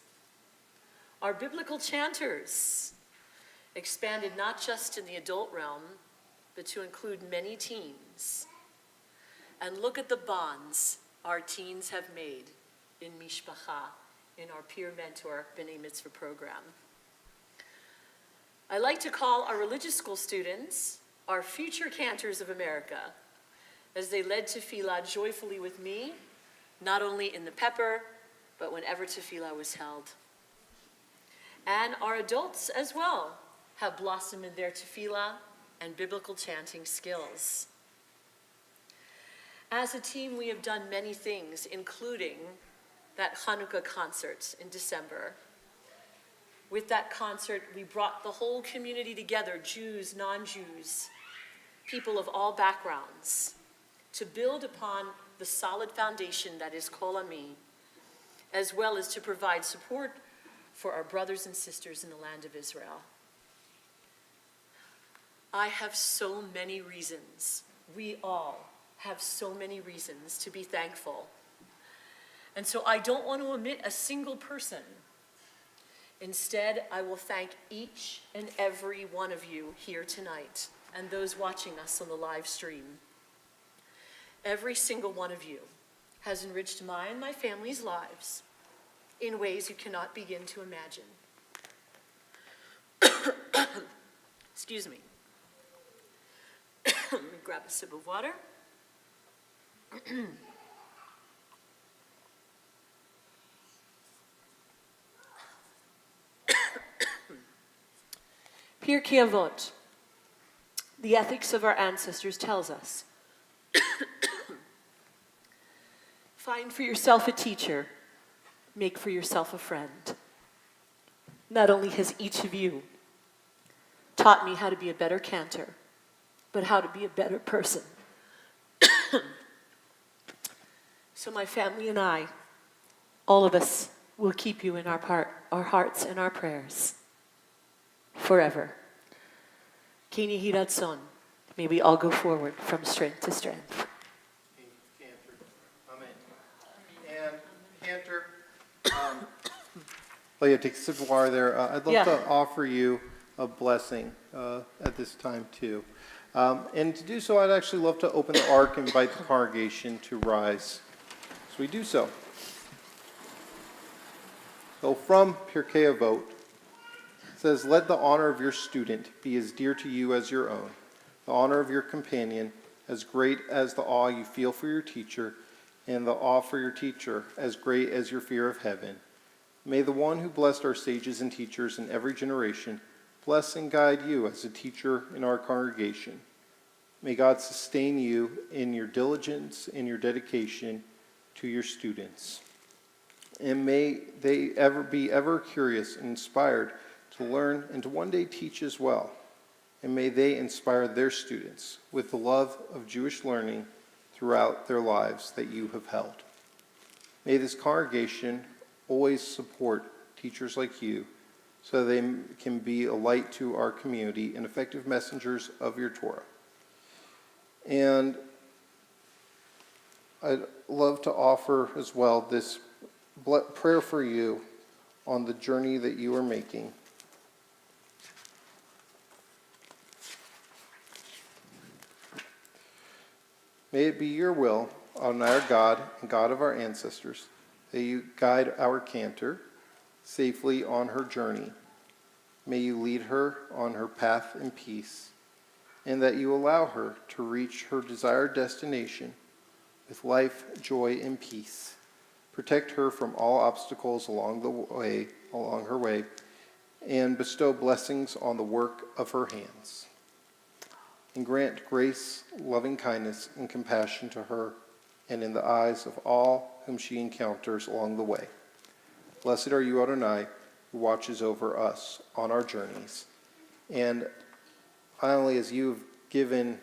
[SPEAKER 1] Our biblical chanters expanded not just in the adult realm, but to include many teens. And look at the bonds our teens have made in Mishpacha, in our peer mentor B'nai Mitzvah program. I like to call our religious school students our future cantors of America, as they led tefillah joyfully with me, not only in the Pepper, but whenever tefillah was held. And our adults as well have blossomed in their tefillah and biblical chanting skills. As a team, we have done many things, including that Hanukkah concert in December. With that concert, we brought the whole community together, Jews, non-Jews, people of all backgrounds, to build upon the solid foundation that is Kol Ami, as well as to provide support for our brothers and sisters in the land of Israel. I have so many reasons, we all have so many reasons to be thankful. And so I don't want to omit a single person. Instead, I will thank each and every one of you here tonight and those watching us on the live stream. Every single one of you has enriched my and my family's lives in ways you cannot begin to imagine. Excuse me. Let me grab a sip of water. Pirkei Avot, the ethics of our ancestors, tells us, find for yourself a teacher, make for yourself a friend. Not only has each of you taught me how to be a better cantor, but how to be a better person. So my family and I, all of us, will keep you in our hearts and our prayers forever. Kini Hiratson, may we all go forward from strength to strength.
[SPEAKER 7] Amen. And Cantor, well, yeah, take a sip of water there. I'd love to offer you a blessing at this time too. And to do so, I'd actually love to open the ark and invite the congregation to rise. So we do so. So from Pirkei Avot, it says, let the honor of your student be as dear to you as your own, the honor of your companion as great as the awe you feel for your teacher, and the awe for your teacher as great as your fear of heaven. May the one who blessed our sages and teachers in every generation bless and guide you as a teacher in our congregation. May God sustain you in your diligence and your dedication to your students. And may they be ever curious and inspired to learn and to one day teach as well. And may they inspire their students with the love of Jewish learning throughout their lives that you have held. May this congregation always support teachers like you so they can be a light to our community and effective messengers of your Torah. And I'd love to offer as well this prayer for you on the journey that you are making. May it be your will, Adonai our God and God of our ancestors, that you guide our cantor safely on her journey. May you lead her on her path in peace, and that you allow her to reach her desired destination with life, joy, and peace. Protect her from all obstacles along her way, and bestow blessings on the work of her hands. And grant grace, loving kindness, and compassion to her and in the eyes of all whom she encounters along the way. Blessed are you, Adonai, who watches over us on our journeys. And finally, as you've given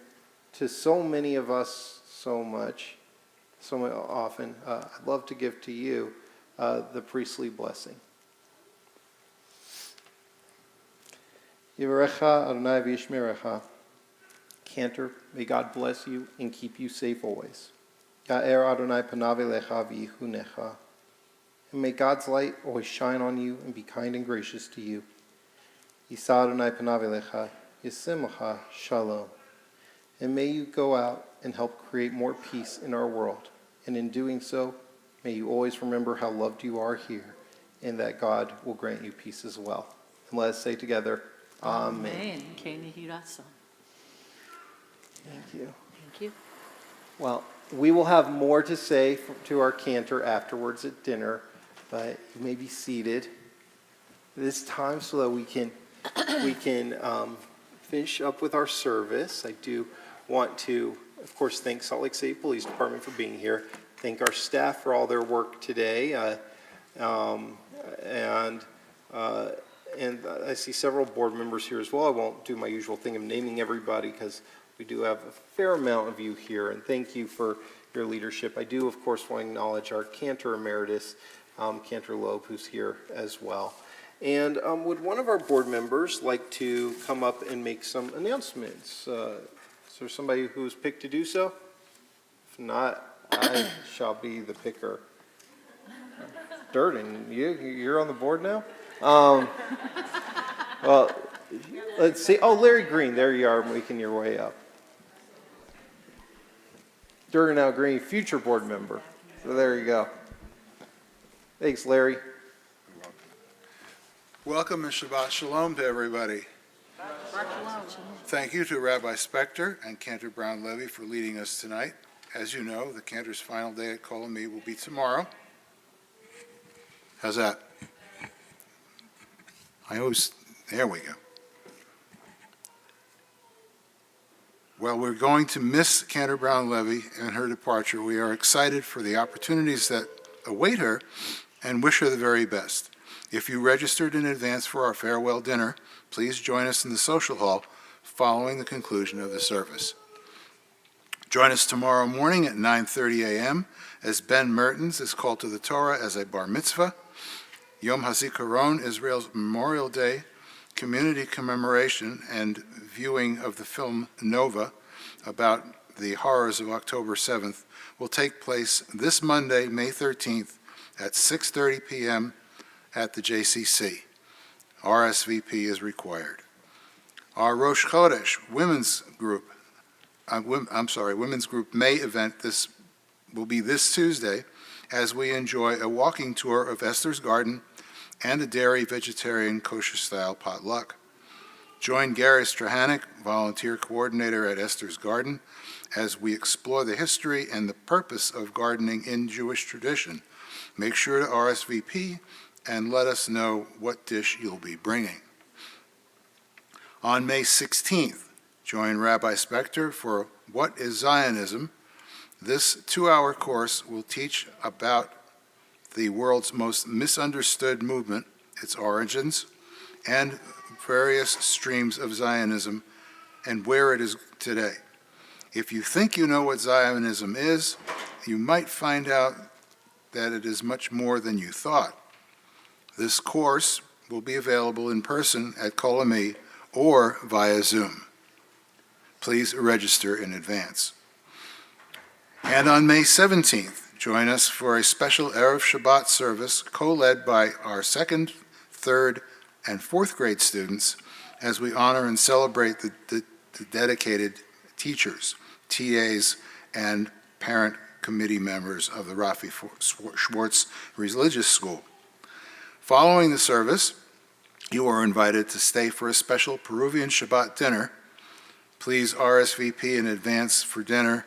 [SPEAKER 7] to so many of us so much, so often, I'd love to give to you the priestly blessing. Yivarecha Adonai v'yishmerecha. Cantor, may God bless you and keep you safe always. Ya'er Adonai panav elecha v'yichunecha. And may God's light always shine on you and be kind and gracious to you. Yisa Adonai panav elecha yisimcha shalom. And may you go out and help create more peace in our world. And in doing so, may you always remember how loved you are here and that God will grant you peace as well. And let us say together, Amen. Thank you.
[SPEAKER 1] Thank you.
[SPEAKER 7] Well, we will have more to say to our cantor afterwards at dinner, but you may be seated this time so that we can finish up with our service. I do want to, of course, thank Salt Lake City Police Department for being here. Thank our staff for all their work today, and I see several board members here as well. I won't do my usual thing of naming everybody because we do have a fair amount of you here, and thank you for your leadership. I do, of course, want to acknowledge our Cantor Emeritus, Cantor Loeb, who's here as well. And would one of our board members like to come up and make some announcements? Is there somebody who's picked to do so? If not, I shall be the picker. Durden, you're on the board now? Well, let's see. Oh, Larry Green, there you are, making your way up. Durden Al Green, future board member. So there you go. Thanks, Larry.
[SPEAKER 8] Welcome and Shabbat Shalom to everybody. Thank you to Rabbi Spector and Cantor Brown Levy for leading us tonight. As you know, the Cantor's final day at Kol Ami will be tomorrow. How's that? There we go. Well, we're going to miss Cantor Brown Levy and her departure. We are excited for the opportunities that await her and wish her the very best. If you registered in advance for our farewell dinner, please join us in the social hall following the conclusion of the service. Join us tomorrow morning at 9:30 a.m. as Ben Mertens is called to the Torah as a bar mitzvah. Yom HaZikaron, Israel's Memorial Day community commemoration and viewing of the film Nova about the horrors of October 7th will take place this Monday, May 13th at 6:30 p.m. at the JCC. RSVP is required. Our Rosh Chodesh Women's Group May event will be this Tuesday as we enjoy a walking tour of Esther's Garden and a dairy, vegetarian, kosher-style potluck. Join Gary Strahanek, volunteer coordinator at Esther's Garden, as we explore the history and the purpose of gardening in Jewish tradition. Make sure to RSVP and let us know what dish you'll be bringing. On May 16th, join Rabbi Spector for What is Zionism? This 2-hour course will teach about the world's most misunderstood movement, its origins, and various streams of Zionism and where it is today. If you think you know what Zionism is, you might find out that it is much more than you thought. This course will be available in person at Kol Ami or via Zoom. Please register in advance. And on May 17th, join us for a special Erev Shabbat service co-led by our 2nd, 3rd, and 4th grade students as we honor and celebrate the dedicated teachers, TAs, and parent committee members of the Rafi Schwartz Religious School. Following the service, you are invited to stay for a special Peruvian Shabbat dinner. Please RSVP in advance for dinner,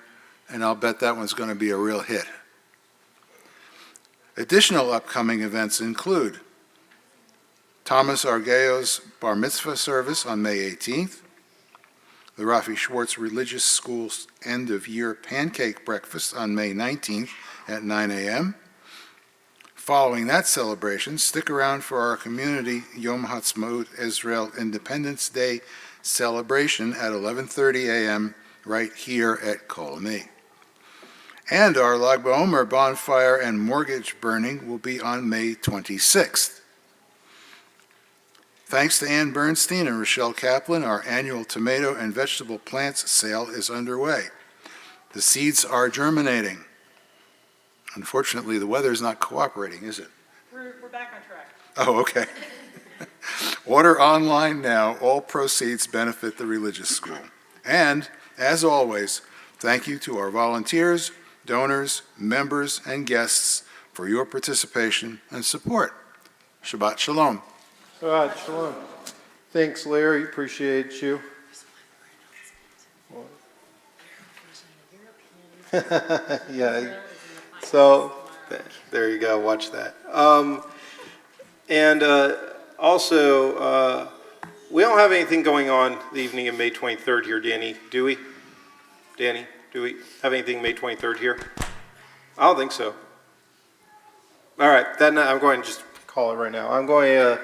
[SPEAKER 8] and I'll bet that one's going to be a real hit. Additional upcoming events include Thomas Argeo's Bar Mitzvah service on May 18th, the Rafi Schwartz Religious School's end-of-year pancake breakfast on May 19th at 9 a.m. Following that celebration, stick around for our community Yom Ha'atzmaut Israel Independence Day celebration at 11:30 a.m. right here at Kol Ami. And our Lag BaOmer bonfire and mortgage burning will be on May 26th. Thanks to Ann Bernstein and Rochelle Kaplan, our annual tomato and vegetable plants sale is underway. The seeds are germinating. Unfortunately, the weather's not cooperating, is it?
[SPEAKER 2] We're back on track.
[SPEAKER 8] Oh, okay. Order online now. All proceeds benefit the religious school. And, as always, thank you to our volunteers, donors, members, and guests for your participation and support. Shabbat Shalom.
[SPEAKER 7] Shabbat Shalom. Thanks, Larry. Appreciate you. Yeah. So, there you go. Watch that. Also, we don't have anything going on the evening of May 23rd here, Danny, do we? Danny, do we have anything May 23rd here? I don't think so. All right, then I'm going to just call it right now. I'm going to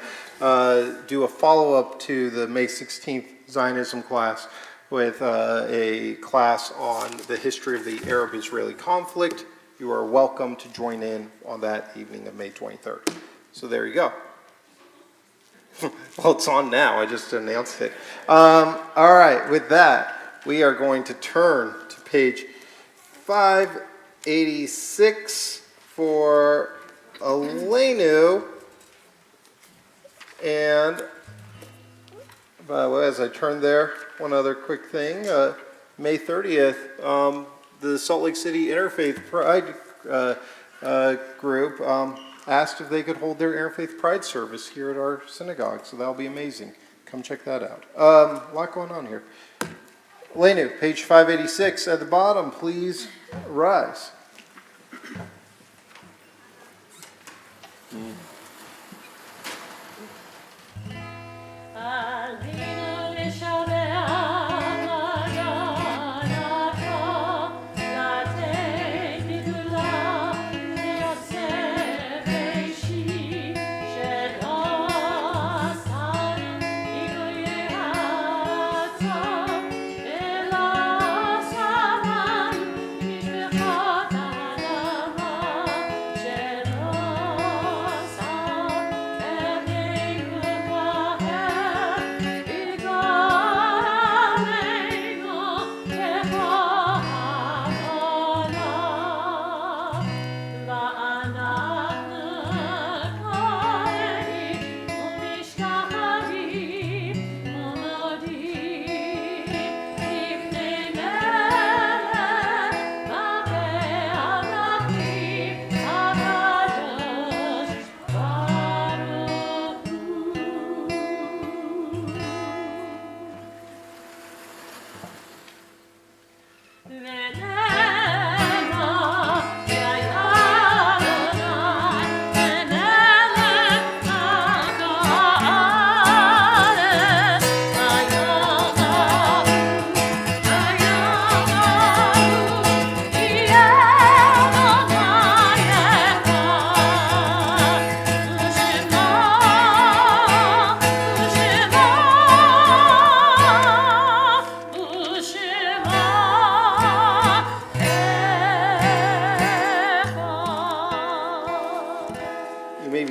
[SPEAKER 7] do a follow-up to the May 16th Zionism class with a class on the history of the Arab-Israeli conflict. You are welcome to join in on that evening of May 23rd. So there you go. Well, it's on now. I just announced it. All right, with that, we are going to turn to page 586 for Elenu. And by the way, as I turn there, one other quick thing. May 30th, the Salt Lake City Interfaith Pride group asked if they could hold their Interfaith Pride service here at our synagogue, so that'll be amazing. Come check that out. A lot going on here. Elenu, page 586 at the bottom, please rise.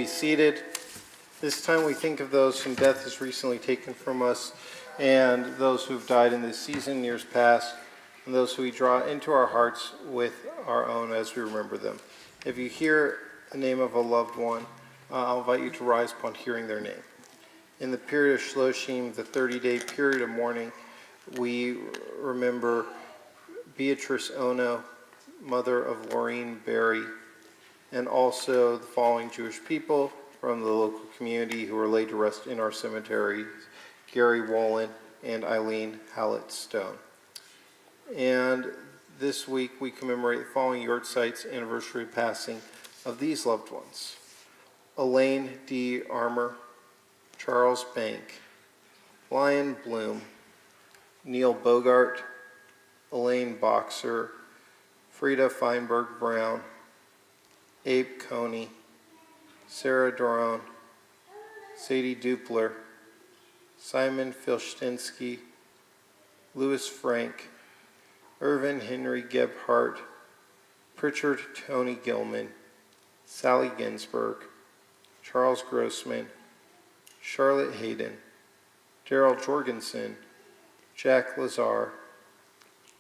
[SPEAKER 7] Seated. This time we think of those whom death has recently taken from us, and those who have died in this season, years past, and those who we draw into our hearts with our own as we remember them. If you hear the name of a loved one, I'll invite you to rise upon hearing their name. In the period of Shloshim, the 30-day period of mourning, we remember Beatrice Ono, mother of Laureen Berry, and also the following Jewish people from the local community who are laid to rest in our cemetery: Gary Wallen and Eileen Hallett Stone. And this week we commemorate the following Yortzite's anniversary passing of these loved ones: Elaine D. Armour, Charles Bank, Lion Bloom, Neil Bogart, Elaine Boxer, Frida Feinberg Brown, Abe Coney, Sarah Doron, Sadie Dupler, Simon Filstinsky, Louis Frank, Irvin Henry Gebhardt, Pritchard Tony Gilman, Sally Ginsberg, Charles Grossman, Charlotte Hayden, Daryl Jorgensen, Jack Lazar,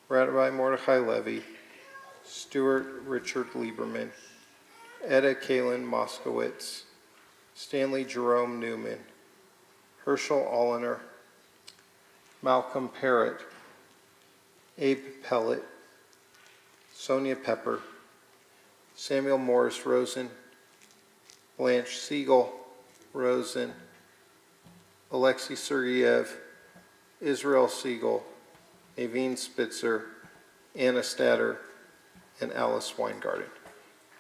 [SPEAKER 7] Rabbi Mordechai Levy, Stuart Richard Lieberman, Etta Kalin Moskowitz, Stanley Jerome Newman, Herschel Alliner, Malcolm Parrott, Abe Pellet, Sonia Pepper, Samuel Morris Rosen, Blanche Siegel Rosen, Alexei Sergeyev, Israel Siegel, Naveen Spitzer, Anna Statter, and Alice Weingarten.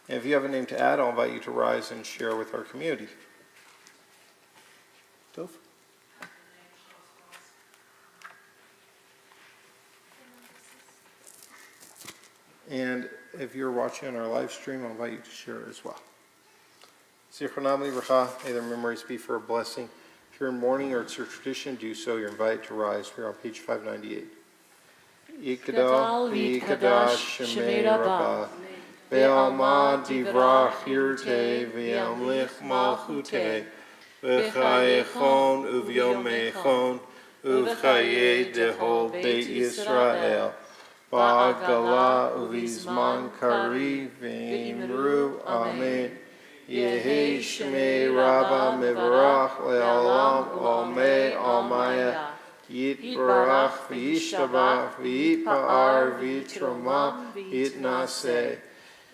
[SPEAKER 7] And if you have a name to add, I'll invite you to rise and share with our community. Dov? And if you're watching on our live stream, I'll invite you to share it as well. Zichronam Livracha, may their memories be for a blessing. If you're in mourning or it's your tradition, do so. You're invited to rise. We're on page 598. Yikadal v'ikadash shemei rabbah. Ve'alma divrach hirte ve'amlich malchute. V'chayechon uv'yomechon uv'chaye dehol Beit Yisrael. Ba'agala uv'izman kari ve'imru amen. Yehi Shmei Rabba Mevarach Le'olam Olmei Almaya Yitbarach V'yishtabach V'yitpa'ar V'yitromam V'yitnaseh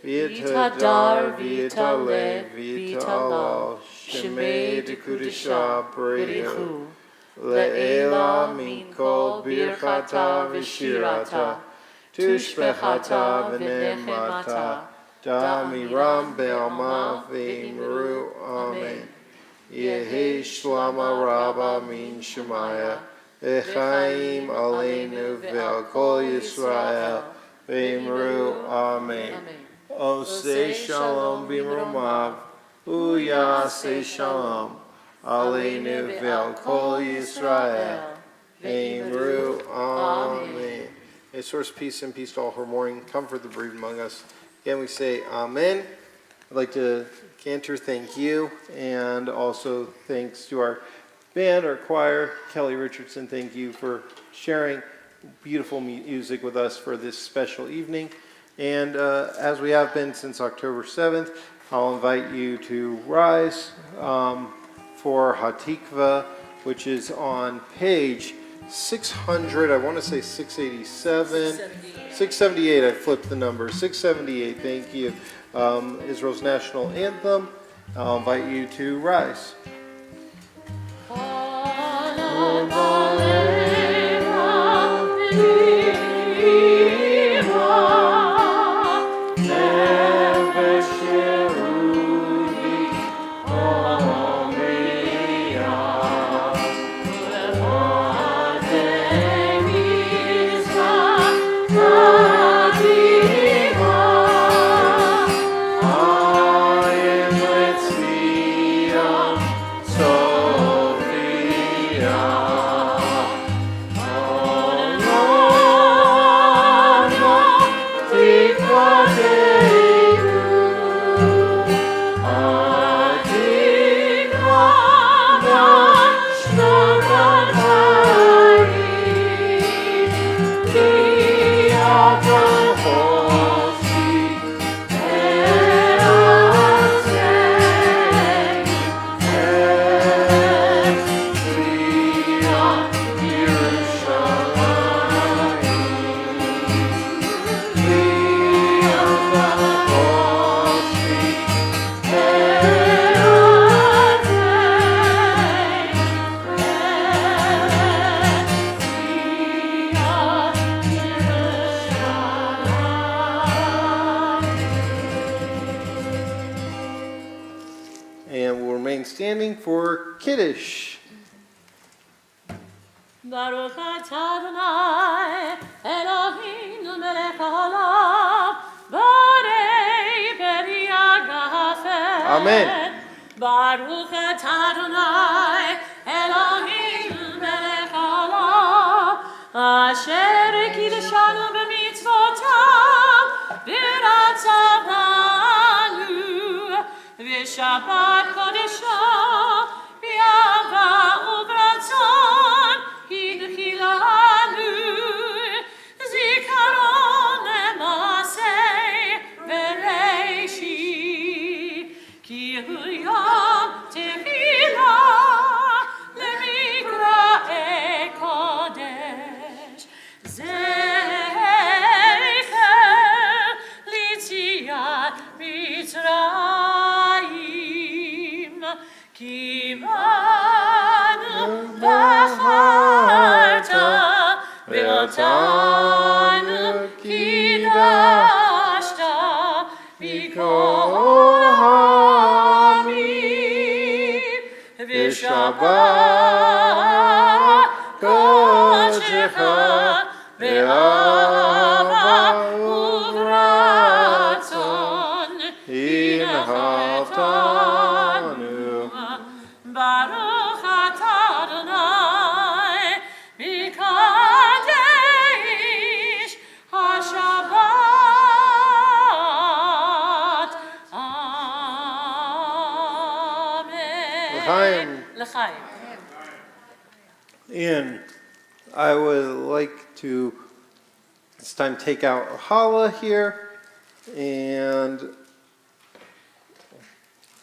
[SPEAKER 7] V'yithadar V'yitale V'yitalal Shemei Dekudisha B'rehu Le'ela Min Kol Birchata V'shirata Tushbechata V'nemata Damiram Be'alma V'imru Amen Yehi Shlama Rabba Min Shemaya V'chaim Aleinu Ve'al Kol Yisrael V'imru Amen Osei Shalom B'mromav Uyasei Shalom Aleinu Ve'al Kol Yisrael V'imru Amen. May source peace and peace to all who are mourning, comfort the bereaved among us. Again, we say Amen. I'd like to, Cantor, thank you, and also thanks to our band, our choir. Kelly Richardson, thank you for sharing beautiful music with us for this special evening. And as we have been since October 7th, I'll invite you to rise for Hatikva, which is on page 600, I want to say 687, 678, I flipped the number, 678, thank you. Israel's national anthem. I'll invite you to rise. And we'll remain standing for Kiddush.
[SPEAKER 1] Baruch atah Adonai Eloheinu melech haolam borei peri hagafen.
[SPEAKER 7] Amen.
[SPEAKER 1] Baruch atah Adonai Eloheinu melech haolam asher kiddushanu b'mitzvotav v'ratzavanu v'shabbat kodesha b'yava u'v'ratzon hidchilanu zikaron le'masei v'reishi ki hu yom tefilah lemikra'ei kodesh zecher litziat Mitzrayim kivanu b'charta ve'otanu kidashta mikol ha'amim v'shabbat kodeshecha ve'ava u'v'ratzon
[SPEAKER 7] Inhatanu.
[SPEAKER 1] Baruch atah Adonai Mikadesh HaShabbat. Amen.
[SPEAKER 7] L'chaim.
[SPEAKER 1] L'chaim.
[SPEAKER 7] And I would like to, this time, take out a challah here. And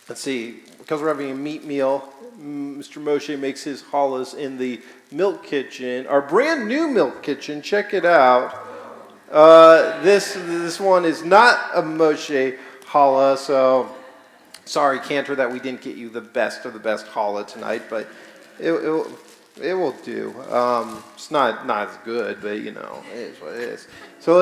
[SPEAKER 7] let's see, because we're having a meat meal, Mr. Moshe makes his challahs in the milk kitchen, our brand new milk kitchen. Check it out. This one is not a Moshe challah, so sorry, Cantor, that we didn't get you the best of the best challah tonight, but it will do. It's not as good, but you know, it is what it is. So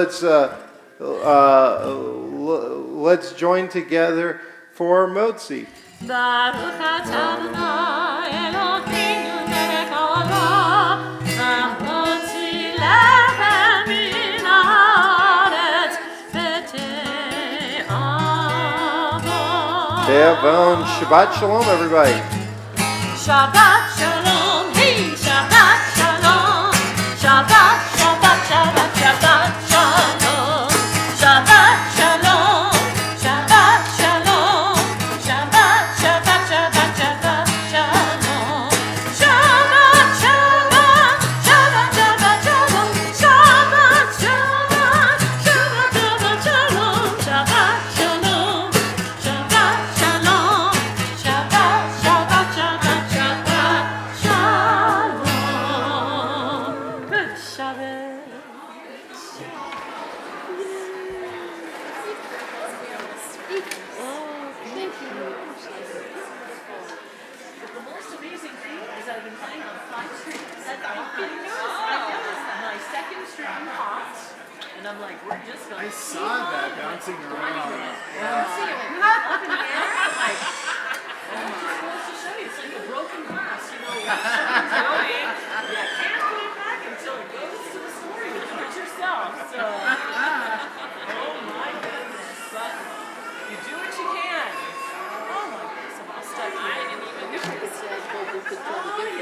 [SPEAKER 7] let's join together for Motzi.
[SPEAKER 1] Baruch atah Adonai Eloheinu melech haolam, hamotzi lechem min haaretz v'te'avon.
[SPEAKER 7] Shabbat shalom, everybody.
[SPEAKER 1] Shabbat shalom, hey, Shabbat shalom, Shabbat, Shabbat, Shabbat, Shabbat shalom, Shabbat shalom, Shabbat shalom, Shabbat, Shabbat, Shabbat, Shabbat shalom, Shabbat shalom, Shabbat, Shabbat shalom, Shabbat shalom, Shabbat, Shabbat shalom, Shabbat shalom, Shabbat shalom, Shabbat, Shabbat, Shabbat, Shabbat shalom. Good Shabbat.
[SPEAKER 2] The most amazing thing is I've been playing on 5 strings. I've noticed my second string hot, and I'm like, we're just gonna.
[SPEAKER 3] I saw that bouncing around.
[SPEAKER 2] Up in the air. I'm like, I'm just supposed to show you. It's like a broken glass, you know. You can't put it back until it goes to the store. You do it yourself. So, oh my goodness. But you do what you can. Oh my goodness, I'm all stuck here. I didn't even know.
[SPEAKER 4] It says, well, we could tell the difference.